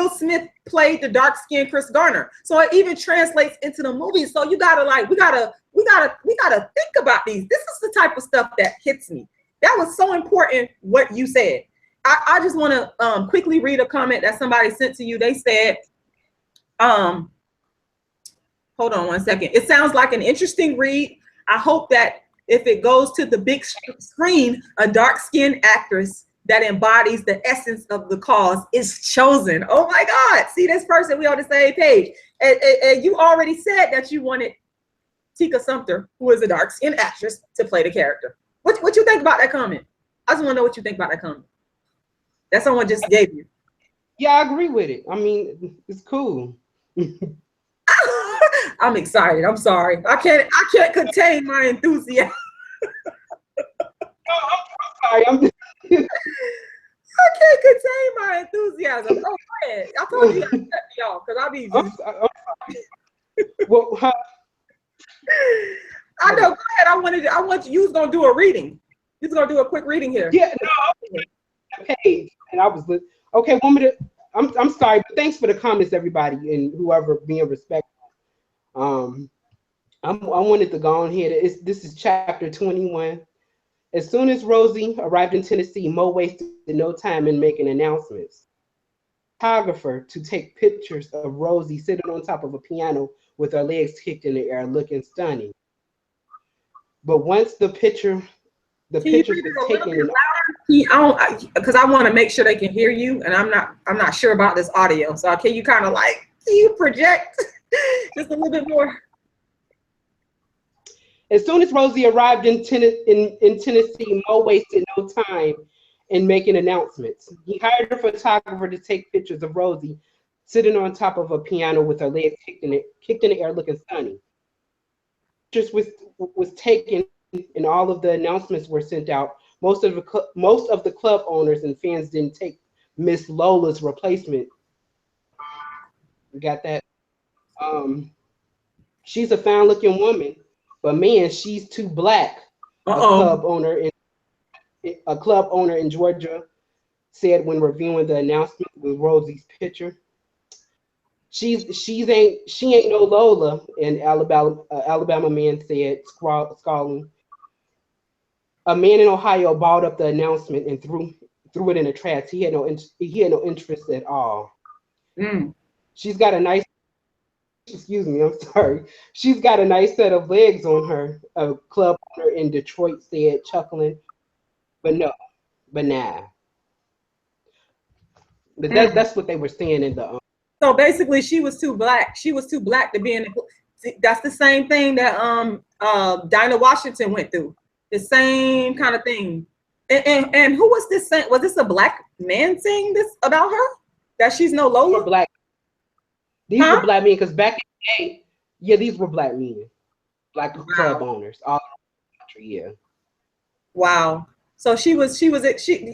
Smith played the dark-skinned Chris Garner. So it even translates into the movies. So you gotta we gotta think about these. This is the type of stuff that hits me. That was so important what you said. I just want to quickly read a comment that somebody sent to you. They said, hold on one second. It sounds like an interesting read. I hope that if it goes to the big screen, a dark-skinned actress that embodies the essence of the cause is chosen. Oh my God. See, this person, we on the same page. And you already said that you wanted Tika Sumpter, who is a dark-skinned actress, to play the character. What you think about that comment? I just want to know what you think about that comment that someone just gave you. Yeah, I agree with it. I mean, it's cool. I'm excited. I'm sorry. I can't contain my enthusiasm. I'm sorry. I can't contain my enthusiasm. Oh, go ahead. I told you y'all, because I'll be. Well, I know. Go ahead. I want you. You was gonna do a reading. You was gonna do a quick reading here. Yeah. No. Okay. And I was okay. I'm sorry, but thanks for the comments, everybody, and whoever being respectful. I wanted to go on here. This is chapter 21. As soon as Rosie arrived in Tennessee, Mo wasted no time in making announcements. Photographer to take pictures of Rosie sitting on top of a piano with her legs kicked in the air, looking stunning. But once the pictures was taken, because I want to make sure they can hear you, and I'm not sure about this audio. So can you kind of can you project? Just a little bit more. As soon as Rosie arrived in Tennessee, Mo wasted no time in making announcements. He hired a photographer to take pictures of Rosie sitting on top of a piano with her legs kicked in the air, looking sunny. Pictures was taken, and all of the announcements were sent out. Most of the club owners and fans didn't take Miss Lola's replacement. You got that? She's a fine-looking woman, but man, she's too black. A club owner in Georgia said when reviewing the announcement with Rosie's picture. She ain't no Lola, an Alabama man said, scowling. A man in Ohio balled up the announcement and threw it in the trash. He had no interest at all. She's got a nice, excuse me, I'm sorry. She's got a nice set of legs on her, a club owner in Detroit said, chuckling. But nah. But that's what they were saying in the. So basically, she was too black. She was too black to be in the. That's the same thing that Dinah Washington went through. The same kind of thing. And who was this saying? Was this a black man saying this about her? That she's no Lola? Black. These were black men, because back in the day, yeah, these were black men, black club owners all over the country. Yeah. Wow. So she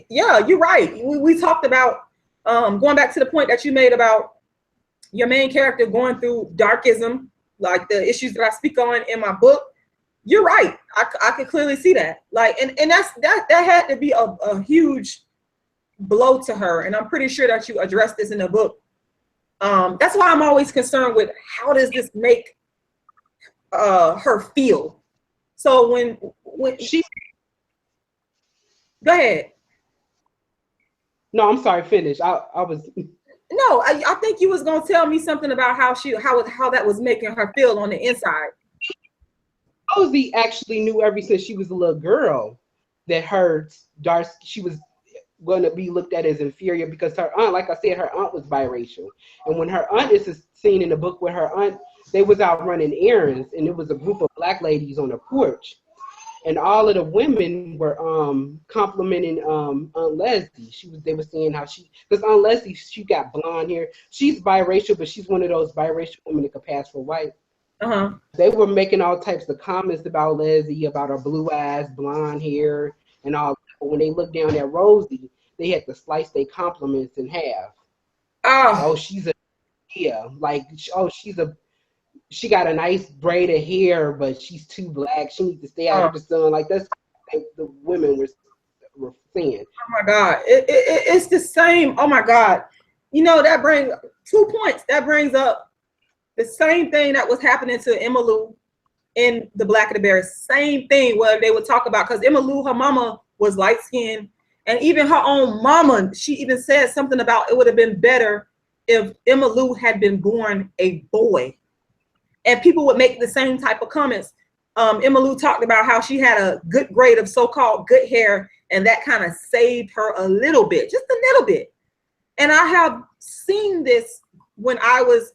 yeah, you're right. We talked about going back to the point that you made about your main character going through darkism, like the issues that I speak on in my book. You're right. I could clearly see that. Like, and that had to be a huge blow to her. And I'm pretty sure that you addressed this in the book. That's why I'm always concerned with how does this make her feel. So when she, go ahead. No, I'm sorry. Finish. I was. No, I think you was gonna tell me something about how that was making her feel on the inside. Rosie actually knew ever since she was a little girl that she was going to be looked at as inferior because her aunt, like I said, her aunt was biracial. And when her aunt is seen in the book with her aunt, they was out running errands, and it was a group of black ladies on the porch. And all of the women were complimenting Aunt Leslie. They were saying how because Aunt Leslie, she got blonde hair. She's biracial, but she's one of those biracial women that could pass for white. They were making all types of comments about Leslie, about her blue eyes, blonde hair, and all. But when they looked down at Rosie, they had to slice their compliments in half. Oh, she got a nice braid of hair, but she's too black. She needs to stay out of the sun. Like that's what the women were saying. Oh my God, it's the same. Oh my God, that brings 2 points. That brings up the same thing that was happening to Emma Lou in The Black and the Bear. Same thing where they would talk about, because Emma Lou, her mama was light skinned, and even her own mama, she even said something about it would have been better if Emma Lou had been born a boy. And people would make the same type of comments. Emma Lou talked about how she had a good grade of so-called good hair, and that kind of saved her a little bit, just a little bit. And I have seen this when I was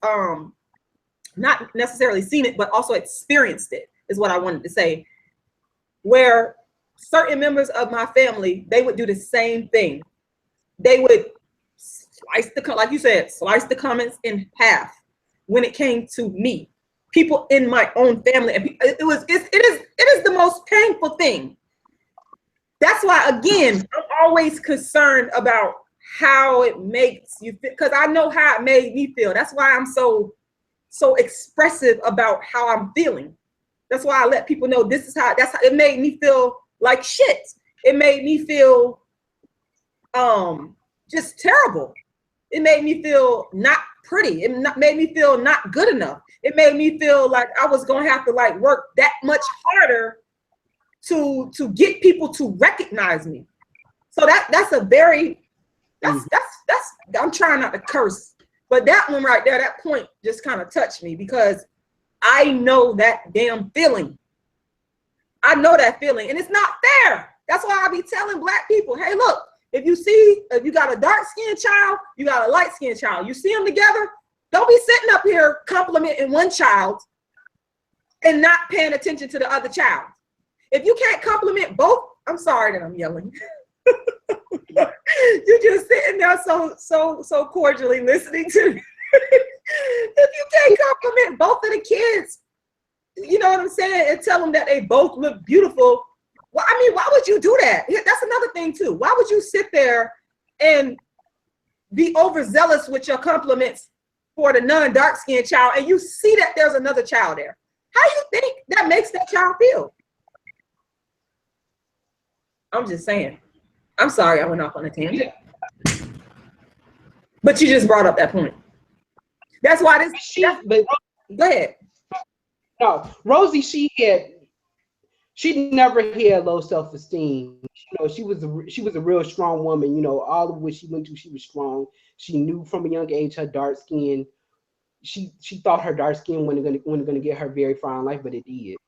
not necessarily seen it, but also experienced it, is what I wanted to say, where certain members of my family, they would do the same thing. They would slice like you said, slice the comments in half when it came to me. People in my own family, and it is the most painful thing. That's why, again, I'm always concerned about how it makes you feel, because I know how it made me feel. That's why I'm so expressive about how I'm feeling. That's why I let people know that's how it made me feel like shit. It made me feel just terrible. It made me feel not pretty. It made me feel not good enough. It made me feel like I was gonna have to work that much harder to get people to recognize me. So that's a very that's I'm trying not to curse, but that one right there, that point just kind of touched me, because I know that damn feeling. I know that feeling, and it's not fair. That's why I be telling black people, hey, look, if you got a dark-skinned child, you got a light-skinned child, you see them together, Don't be sitting up here complimenting one child and not paying attention to the other child. If you can't compliment both, I'm sorry that I'm yelling. You're just sitting there so cordially listening to me. If you can't compliment both of the kids, you know what I'm saying, and tell them that they both look beautiful. Well, I mean, why would you do that? That's another thing too. Why would you sit there and be overzealous with your compliments for the non-dark skinned child and you see that there's another child there? How do you think that makes that child feel? I'm just saying. I'm sorry I went off on a tangent. But you just brought up that point. That's why this. But go ahead. No, Rosie, she never had low self-esteem. You know, she was a real strong woman. You know, all of what she went through, she was strong. She knew from a young age her dark skin. She thought her dark skin wasn't gonna get her very far in life, but it did.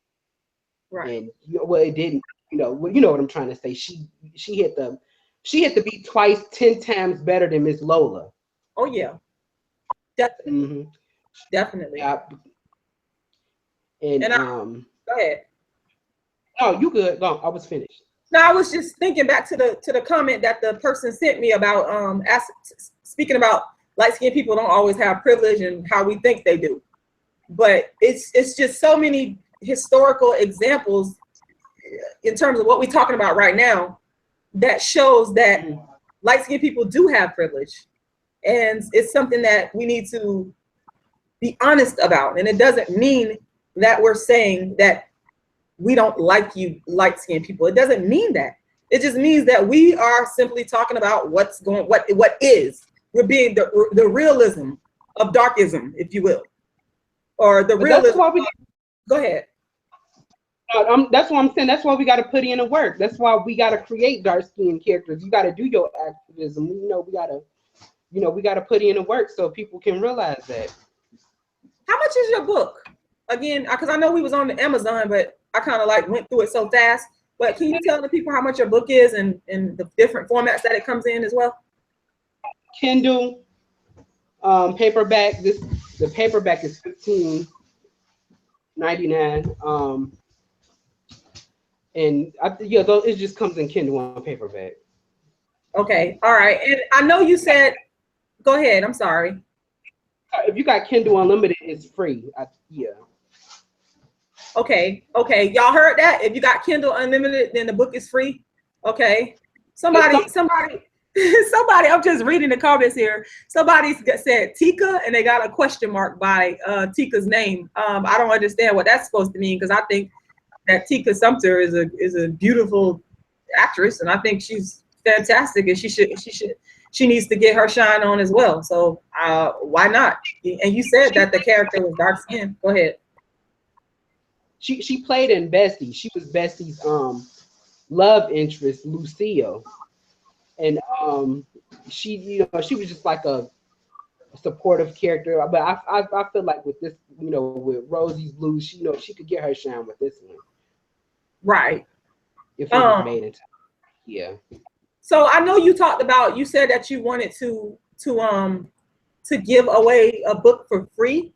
Right. And well, it didn't. You know what I'm trying to say. She had to be twice, 10 times better than Miss Lola. Oh yeah, definitely. Mm-hmm. Definitely. Yeah. And go ahead. Oh, you good? No, I was finished. No, I was just thinking back to the comment that the person sent me about speaking about light-skinned people don't always have privilege and how we think they do. But it's just so many historical examples in terms of what we're talking about right now that shows that light-skinned people do have privilege. And it's something that we need to be honest about. And it doesn't mean that we're saying that we don't like you light-skinned people. It doesn't mean that. It just means that we are simply talking about what is. We're being the realism of darkism, if you will. Or the realism. Go ahead. That's what I'm saying. That's why we got to put in the work. That's why we got to create dark-skinned characters. You got to do your activism. We got to put in the work so people can realize that. How much is your book? Again, because I know we was on the Amazon, but I kind of like went through it so fast. But can you tell the people how much your book is and the different formats that it comes in as well? Kindle, paperback. The paperback is $15.99. And it just comes in Kindle on paperback. Okay, all right. And I know you said, go ahead. I'm sorry. If you got Kindle Unlimited, it's free. Yeah. Okay. Y'all heard that? If you got Kindle Unlimited, then the book is free. Okay. Somebody. I'm just reading the comments here. Somebody said Tika, and they got a question mark by Tika's name. I don't understand what that's supposed to mean because I think that Tika Sumter is a beautiful actress, and I think she's fantastic, and she needs to get her shine on as well. So why not? And you said that the character was dark skinned. Go ahead. She played in Bestie. She was Bestie's love interest, Lucille, and she was just like a supportive character. But I feel like with this, with Rosie's Blues, she could get her shine with this one. Right. If it was made into, yeah. So I know you said that you wanted to give away a book for free.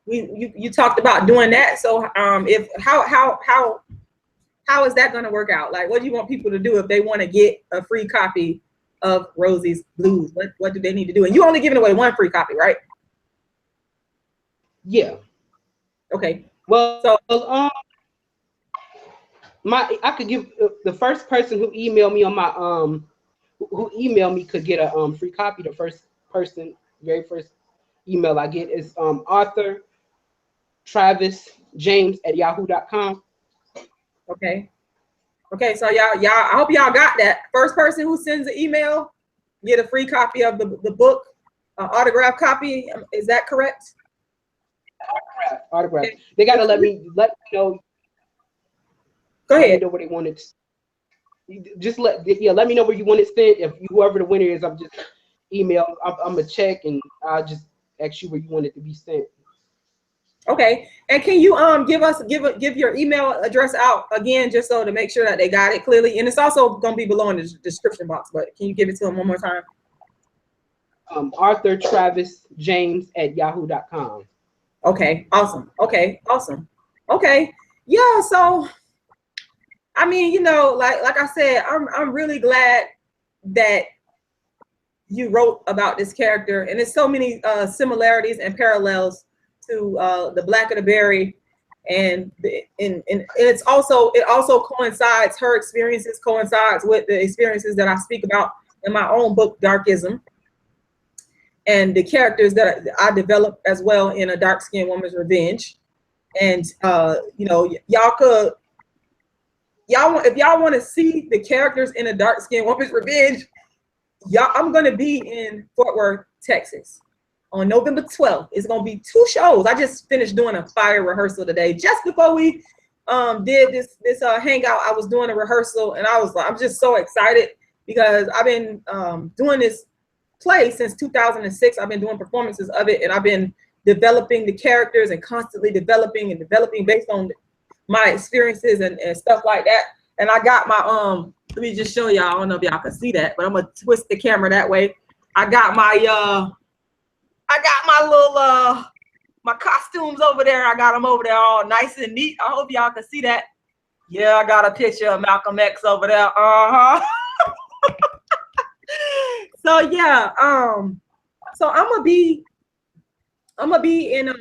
You talked about doing that. So how is that going to work out? Like, what do you want people to do if they want to get a free copy of Rosie's Blues? What do they need to do? And you only giving away one free copy, right? Yeah. Okay. Well, so I could give the first person who emailed me on my who emailed me could get a free copy. The very first email I get is Arthur Travis James at yahoo.com. Okay. So y'all, I hope y'all got that. First person who sends an email get a free copy of the book, autographed copy. Is that correct? Autograph. Okay. They gotta let me know. Go ahead. Let me know where they want it. Just let me know where you want it sent. If whoever the winner is, I'm just email. I'm gonna check and I'll just ask you where you want it to be sent. Okay. And can you give your email address out again, just so to make sure that they got it clearly? And it's also gonna be below in the description box. But can you give it to them one more time? ArthurTravisJames@yahoo.com. Okay, awesome. Okay, awesome. Okay, yeah. So, I mean, you know, like I said, I'm really glad that you wrote about this character, and there's so many similarities and parallels to the Black of the Berry, and it also coincides, her experiences coincides with the experiences that I speak about in my own book, Darkism, and the characters that I developed as well in A Dark Skinned Woman's Revenge. And you know, if y'all want to see the characters in A Dark Skinned Woman's Revenge, I'm going to be in Fort Worth, Texas on November 12th. It's going to be 2 shows. I just finished doing a fire rehearsal today. Just before we did this hangout, I was doing a rehearsal, and I'm just so excited because I've been doing this play since 2006. I've been doing performances of it, and I've been developing the characters and constantly developing based on my experiences and stuff like that. And I got my let me just show y'all. I don't know if y'all can see that, but I'm gonna twist the camera that way. I got my little my costumes over there. I got them over there all nice and neat. I hope y'all can see that. Yeah, I got a picture of Malcolm X over there. So yeah, so I'm gonna be in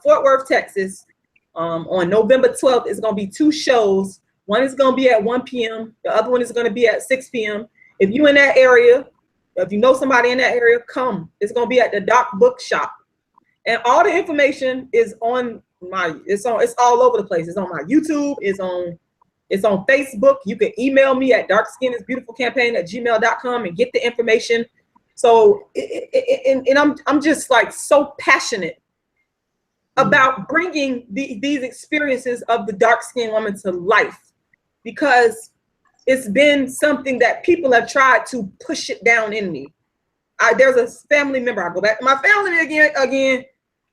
Fort Worth, Texas, on November 12th. It's gonna be 2 shows. One is going to be at 1 p.m. The other one is going to be at 6 p.m. If you in that area, if you know somebody in that area, come. It's going to be at the Doc Bookshop. And all the information is on it's all over the place. It's on my YouTube. It's on Facebook. You can email me at darkskinisbeautifulcampaign@gmail.com and get the information. So, I'm just like so passionate about bringing these experiences of the dark-skinned woman to life, because it's been something that people have tried to push it down in me. There's a family member, I go back to my family again.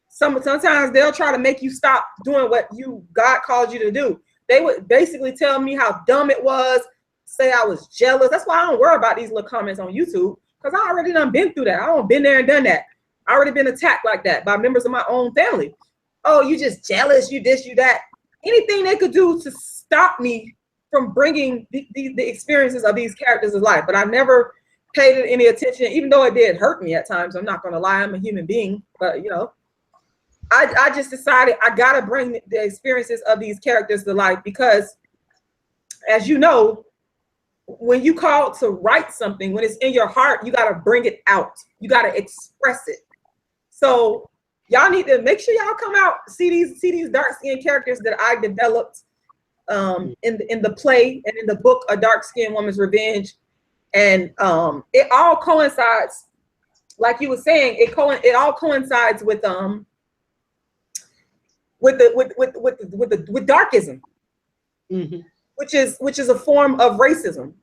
Sometimes they'll try to make you stop doing what God called you to do. They would basically tell me how dumb it was, say I was jealous. That's why I don't worry about these little comments on YouTube, because I already done been through that. I don't been there and done that. I already been attacked like that by members of my own family. Oh, you just jealous, you this, you that. Anything they could do to stop me from bringing the experiences of these characters to life. But I never paid it any attention, even though it did hurt me at times. I'm not gonna lie, I'm a human being. But you know, I just decided I gotta bring the experiences of these characters to life, because as you know, when you call to write something, when it's in your heart, you gotta bring it out. You gotta express it. So y'all need to make sure y'all come out, see these dark-skinned characters that I developed in the play and in the book, A Dark-Skinned Woman's Revenge. And it all coincides, like you were saying, it all coincides with darkism, mm-hmm. which is a form of racism.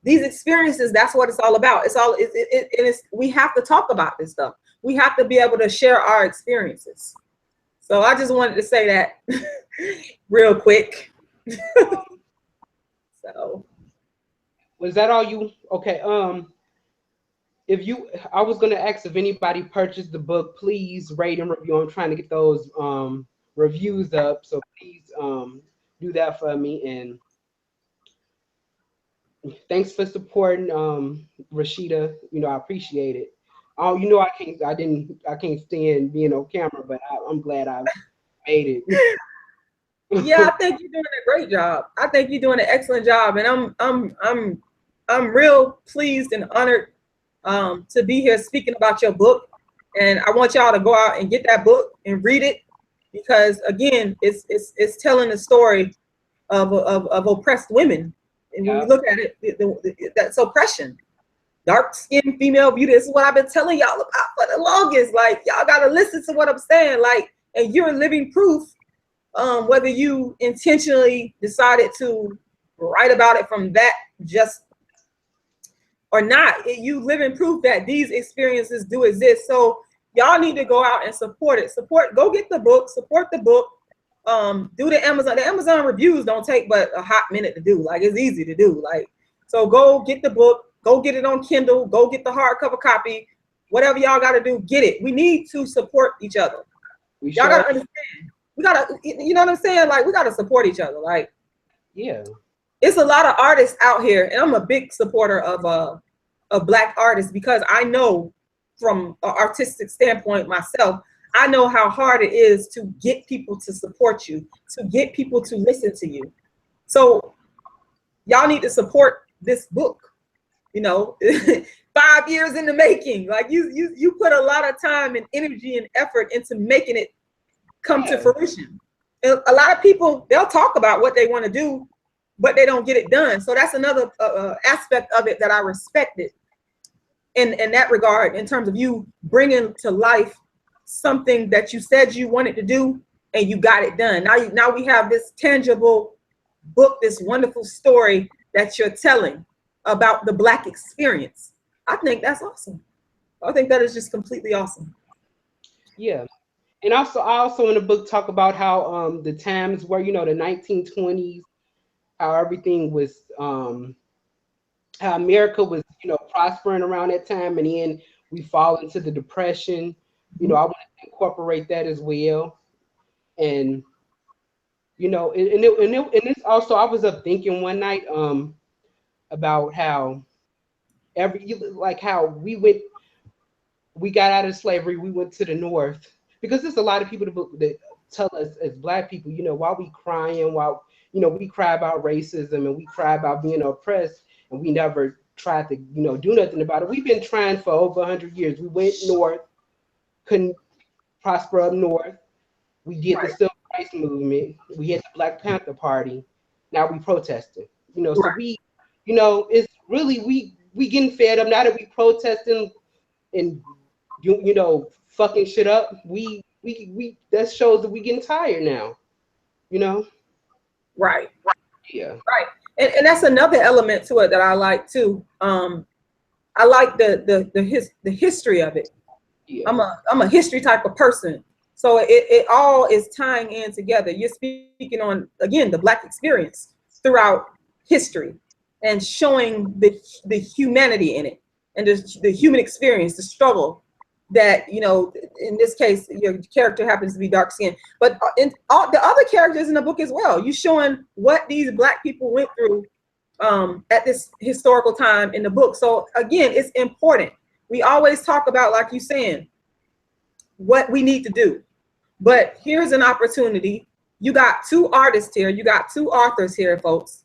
These experiences, that's what it's all about. We have to talk about this stuff. We have to be able to share our experiences. So I just wanted to say that real quick. So was that all you? Okay. I was gonna ask if anybody purchased the book, please rate and review. I'm trying to get those reviews up, so please do that for me. And thanks for supporting Rashida. You know, I appreciate it. Oh, you know, I can't stand being on camera, but I'm glad I made it. Yeah, I think you're doing a great job. I think you're doing an excellent job, and I'm real pleased and honored to be here speaking about your book. And I want y'all to go out and get that book and read it, because again, it's telling the story of oppressed women. And when you look at it, that's oppression. Dark-skinned female beauty. This is what I've been telling y'all about for the longest. Like, y'all gotta listen to what I'm saying. Like, and you're living proof, whether you intentionally decided to write about it from that just or not. You living proof that these experiences do exist. So y'all need to go out and support it. Go get the book, support the book. Do the Amazon. The Amazon reviews don't take but a hot minute to do. Like, it's easy to do. Like, so go get the book. Go get it on Kindle. Go get the hardcover copy. whatever y'all got to do, get it. We need to support each other. Y'all got to understand. We got to, you know what I'm saying? Like, we got to support each other. Like, yeah, it's a lot of artists out here, and I'm a big supporter of Black artists, because I know from an artistic standpoint myself, I know how hard it is to get people to support you, to get people to listen to you. So y'all need to support this book. You know, 5 years in the making. Like, you put a lot of time and energy and effort into making it come to fruition. And a lot of people, they'll talk about what they want to do, but they don't get it done. So that's another aspect of it that I respected in that regard, in terms of you bringing to life something that you said you wanted to do and you got it done. Now we have this tangible book, this wonderful story that you're telling about the Black experience. I think that's awesome. I think that is just completely awesome. Yeah. And I also in the book talk about how the times were, you know, the 1920s, how everything was, how America was, you know, prospering around that time, and then we fall into the Depression. You know, I want to incorporate that as well. And, you know, and it's also, I was up thinking one night about how how we got out of slavery, we went to the North, because there's a lot of people that tell us as Black people, you know, while we crying, while, you know, we cry about racism and we cry about being oppressed, and we never tried to, you know, do nothing about it. We've been trying for over 100 years. We went north, couldn't prosper up north. We did the civil rights movement. We had the Black Panther Party. Now we protesting. You know, so we, you know, it's really we getting fed up now that we protesting and you know, fucking shit up. We that shows that we getting tired now. You know. Right. Yeah. Right. And that's another element to it that I like too. I like the history of it. Yeah. I'm a history type of person. So it all is tying in together. You're speaking on, again, the Black experience throughout history and showing the humanity in it, and the human experience, the struggle that, you know, in this case, your character happens to be dark skinned, but in all the other characters in the book as well, you showing what these Black people went through at this historical time in the book. So again, it's important. We always talk about, like you saying, what we need to do. But here's an opportunity. You got two artists here. You got two authors here, folks.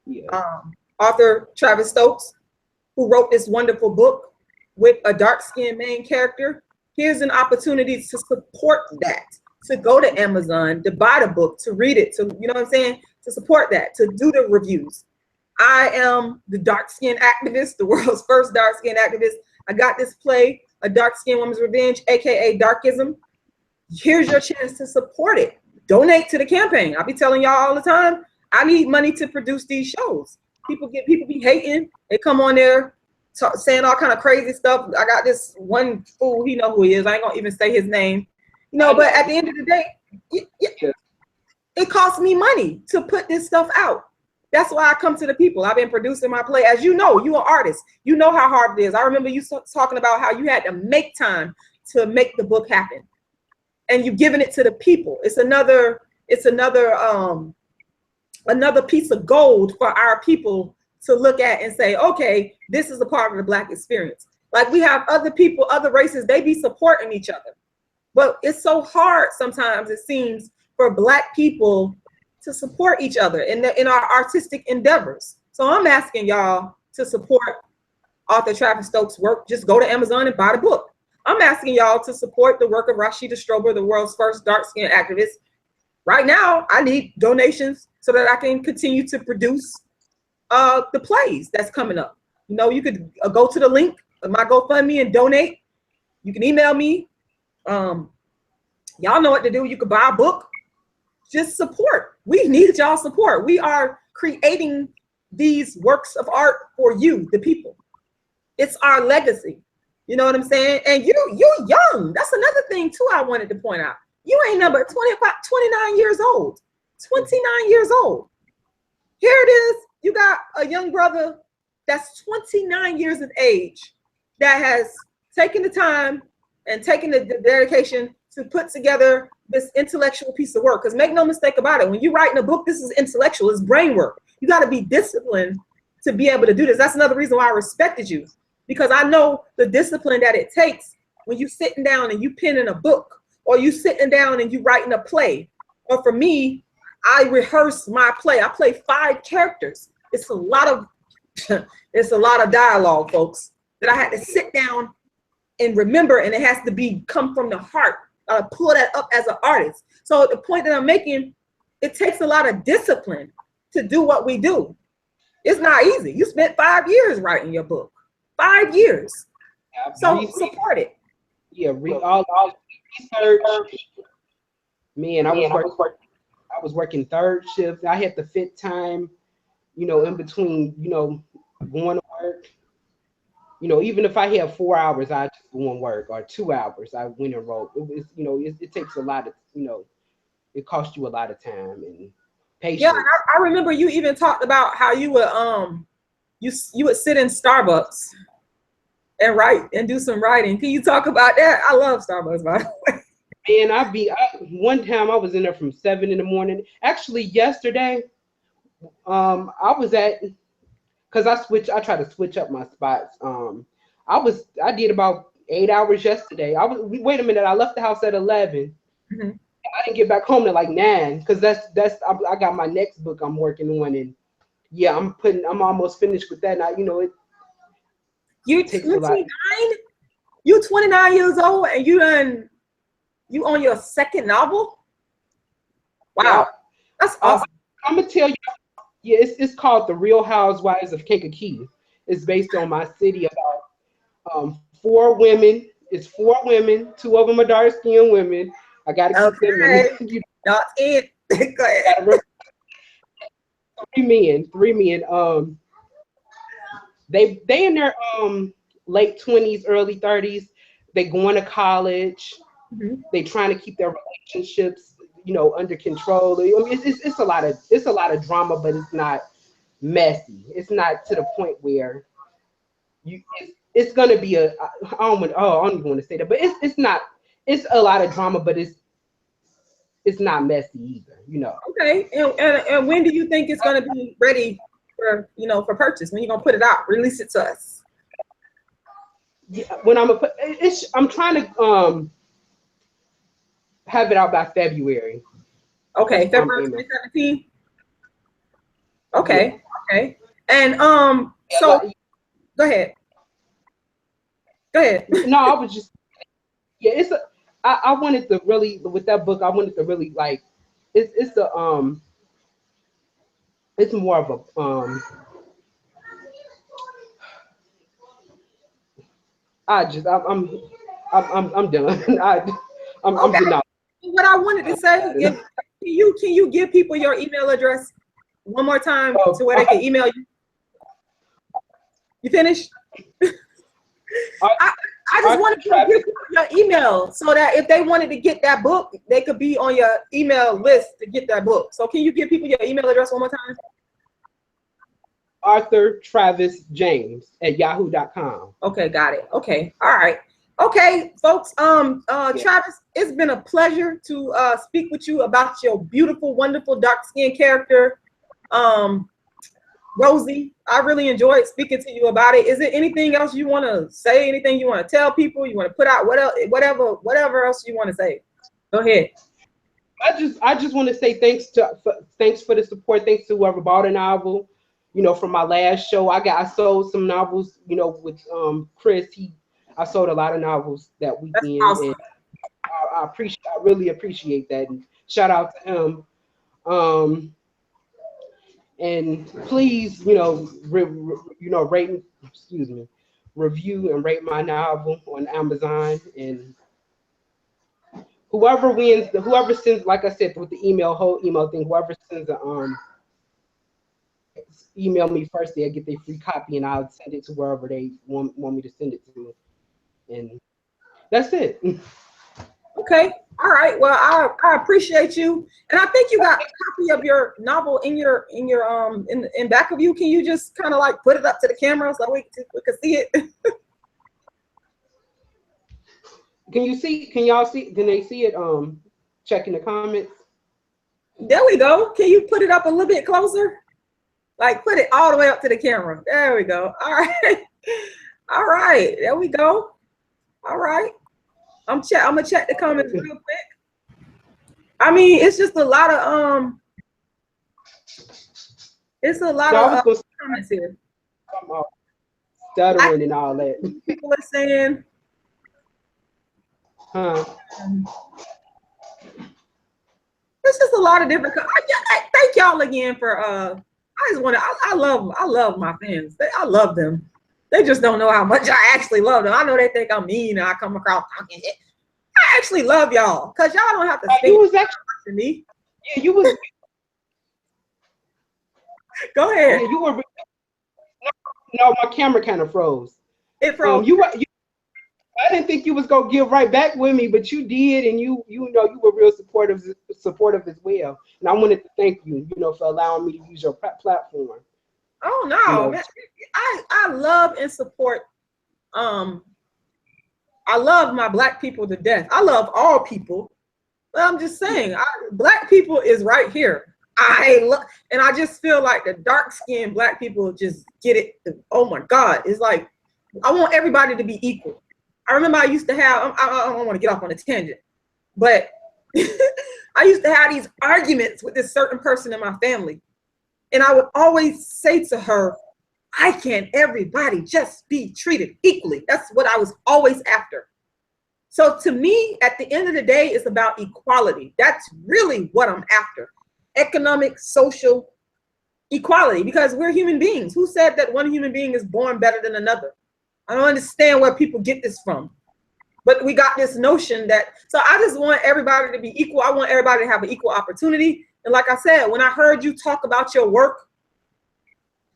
Yeah. Author Travis Stokes, who wrote this wonderful book with a dark-skinned main character. Here's an opportunity to support that, to go to Amazon, to buy the book, to read it, to, you know what I'm saying, to support that, to do the reviews. I am the dark-skinned activist, the world's first dark-skinned activist. I got this play, A Dark-Skinned Woman's Revenge, aka DARKISM. Here's your chance to support it. Donate to the campaign. I'll be telling y'all all the time, I need money to produce these shows. People be hating. They come on there saying all kind of crazy stuff. I got this one fool, he know who he is. I ain't gonna even say his name. You know, but at the end of the day, it costs me money to put this stuff out. That's why I come to the people. I've been producing my play. As you know, you're an artist. You know how hard it is. I remember you talking about how you had to make time to make the book happen. And you've given it to the people. It's another piece of gold for our people to look at and say, okay, this is a part of the Black experience. Like, we have other people, other races, they be supporting each other. But it's so hard sometimes, it seems, for Black people to support each other in our artistic endeavors. So I'm asking y'all to support author Travis Stokes' work. Just go to Amazon and buy the book. I'm asking y'all to support the work of Rashida Strober, the world's first dark-skinned activist. Right now, I need donations so that I can continue to produce the plays that's coming up. You know, you could go to the link of my GoFundMe and donate. You can email me. Y'all know what to do. You could buy a book. Just support. We need y'all support. We are creating these works of art for you, the people. It's our legacy. You know what I'm saying? And you're young. That's another thing too I wanted to point out. You ain't number 29 years old. 29 years old. Here it is. You got a young brother that's 29 years of age that has taking the time and taking the dedication to put together this intellectual piece of work. Because make no mistake about it, when you're writing a book, this is intellectual, it's brain work. You got to be disciplined to be able to do this. That's another reason why I respected you, because I know the discipline that it takes when you sitting down and you penning a book, or you sitting down and you writing a play. Or for me, I rehearse my play. I play 5 characters. It's a lot of it's a lot of dialogue, folks, that I had to sit down and remember, and it has to come from the heart. Pull that up as an artist. So the point that I'm making, it takes a lot of discipline to do what we do. It's not easy. You spent 5 years writing your book. 5 years. So support it. Yeah, all research. Man, I was working third shift. I had to fit time, you know, in between, you know, going to work. You know, even if I had 4 hours, I just go and work, or 2 hours, I went and wrote. It was, you know, it takes a lot of, you know, it costs you a lot of time and patience. Yeah, I remember you even talked about how you would you would sit in Starbucks and write and do some writing. Can you talk about that? I love Starbucks, by the way. Man, one time I was in there from 7 in the morning. Actually, yesterday, I was at, because I try to switch up my spots. I did about 8 hours yesterday. Wait a minute, I left the house at 11. Mm-hmm. I didn't get back home till like 9, because I got my next book I'm working on, and yeah, I'm almost finished with that. Now, you know, You 29? You 29 years old and you on your second novel? Wow, yeah. That's awesome. I'm gonna tell you, yeah, it's called The Real Housewives of Kankakee. It's based on my city, about 4 women. It's 4 women. 2 of them are dark-skinned women. I gotta keep them in. Not it. Go ahead. 3 men. They in their late 20s, early 30s. They going to college. Mm-hmm. They trying to keep their relationships, you know, under control. I mean, it's a lot of drama, but it's not messy. It's not to the point where it's gonna be I don't even want to say that, but it's not. It's a lot of drama, but it's not messy either, you know. Okay, and when do you think it's gonna be ready for, you know, for purchase? When you gonna put it out, release it to us? Yeah, when I'm trying to have it out by February. Okay, February 2017. Okay, yeah. Okay, and so go ahead. No, I was just, yeah, I wanted to really, with that book, I wanted to really, like, it's more of a I'm done. I'm done. What I wanted to say, can you give people your email address one more time to where they can email you? You finished? I just wanted to give people your email so that if they wanted to get that book, they could be on your email list to get that book. So can you give people your email address one more time? ArthurTravisJames@yahoo.com. Okay, got it. Okay, all right. Okay, folks. Travis, it's been a pleasure to speak with you about your beautiful, wonderful dark-skinned character, Rosie. I really enjoyed speaking to you about it. Is there anything else you want to say? Anything you want to tell people? You want to put out whatever else you want to say? Go ahead. I just want to say thanks for the support. Thanks to whoever bought a novel. You know, from my last show, I sold some novels. You know, with Chris, I sold a lot of novels that weekend. Awesome. And I really appreciate that. And shout out to him. And please, you know, review and rate my novel on Amazon. And whoever sends, like I said, with the whole email thing, whoever sends email me first, they'll get their free copy, and I'll send it to wherever they want me to send it to. And that's it. Okay. All right. Well, I appreciate you, and I think you got a copy of your novel in back of you. Can you just kind of like put it up to the camera so we can see it? Can you see? Can y'all see? Can they see it? Checking the comments. There we go. Can you put it up a little bit closer? Like put it all the way up to the camera. There we go. All right. All right. There we go. All right. I'm gonna check the comments real quick. I mean, it's just a lot of it's a lot of comments here. Stuttering and all that. People are saying, it's just a lot of different. Thank y'all again for. I just want to. I love my fans. I love them. They just don't know how much I actually love them. I know they think I'm mean and I come across talking shit. I actually love y'all because y'all don't have to speak to me. Yeah, you was. Go ahead. Yeah, you were. No, my camera kind of froze. It froze. I didn't think you was gonna get right back with me, but you did, and you know you were real supportive as well. And I wanted to thank you, for allowing me to use your platform. Oh no, man. I love and support. I love my Black people to death. I love all people, but I'm just saying, Black people is right here. And I just feel like the dark-skinned Black people just get it. Oh my God, it's like I want everybody to be equal. I remember I used to have. I don't want to get off on a tangent, but I used to have these arguments with this certain person in my family, and I would always say to her, "Why can't everybody just be treated equally?" That's what I was always after. So to me, at the end of the day, it's about equality. That's really what I'm after. Economic, social equality, because we're human beings. Who said that one human being is born better than another? I don't understand where people get this from. But we got this notion that, so I just want everybody to be equal. I want everybody to have an equal opportunity. And like I said, when I heard you talk about your work,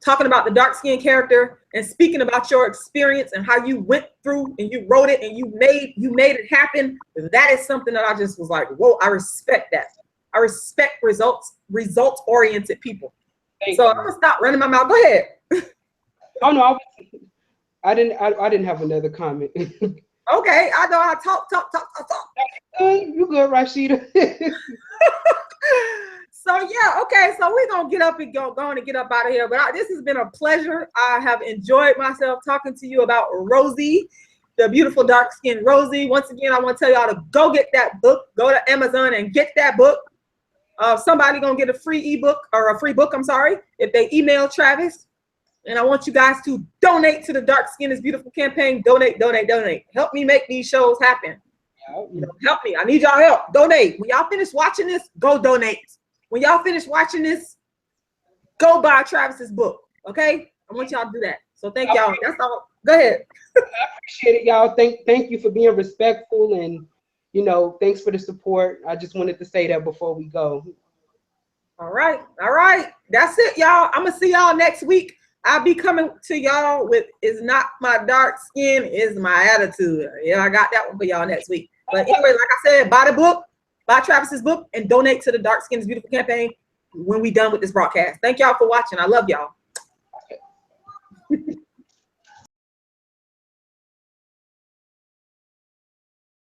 talking about the dark-skinned character and speaking about your experience and how you went through and you wrote it and you made it happen, that is something that I just was like, whoa, I respect that. I respect results-oriented people. So I'm gonna stop running my mouth. Go ahead. Oh no, I didn't have another comment. Okay, I know I talk. You good, Rashida? So yeah, okay. So we're gonna get up and going to get up out of here. But this has been a pleasure. I have enjoyed myself talking to you about Rosie, the beautiful dark-skinned Rosie. Once again, I want to tell y'all to go get that book. Go to Amazon and get that book. Somebody gonna get a free ebook or a free book. I'm sorry, if they email Travis. And I want you guys to donate to the Dark Skin is Beautiful campaign. Donate. Help me make these shows happen. Help me. I need y'all help. Donate. When y'all finish watching this, go donate. When y'all finish watching this, go buy Travis's book. Okay? I want y'all to do that. So thank y'all. That's all. Go ahead. I appreciate it, y'all. Thank you for being respectful and thanks for the support. I just wanted to say that before we go. All right. That's it, y'all. I'm gonna see y'all next week. I'll be coming to y'all with "It's not my dark skin, it's my attitude." Yeah, I got that one for y'all next week. But anyway, like I said, buy the book, buy Travis's book, and donate to the Dark Skin is Beautiful campaign when we done with this broadcast. Thank y'all for watching. I love y'all.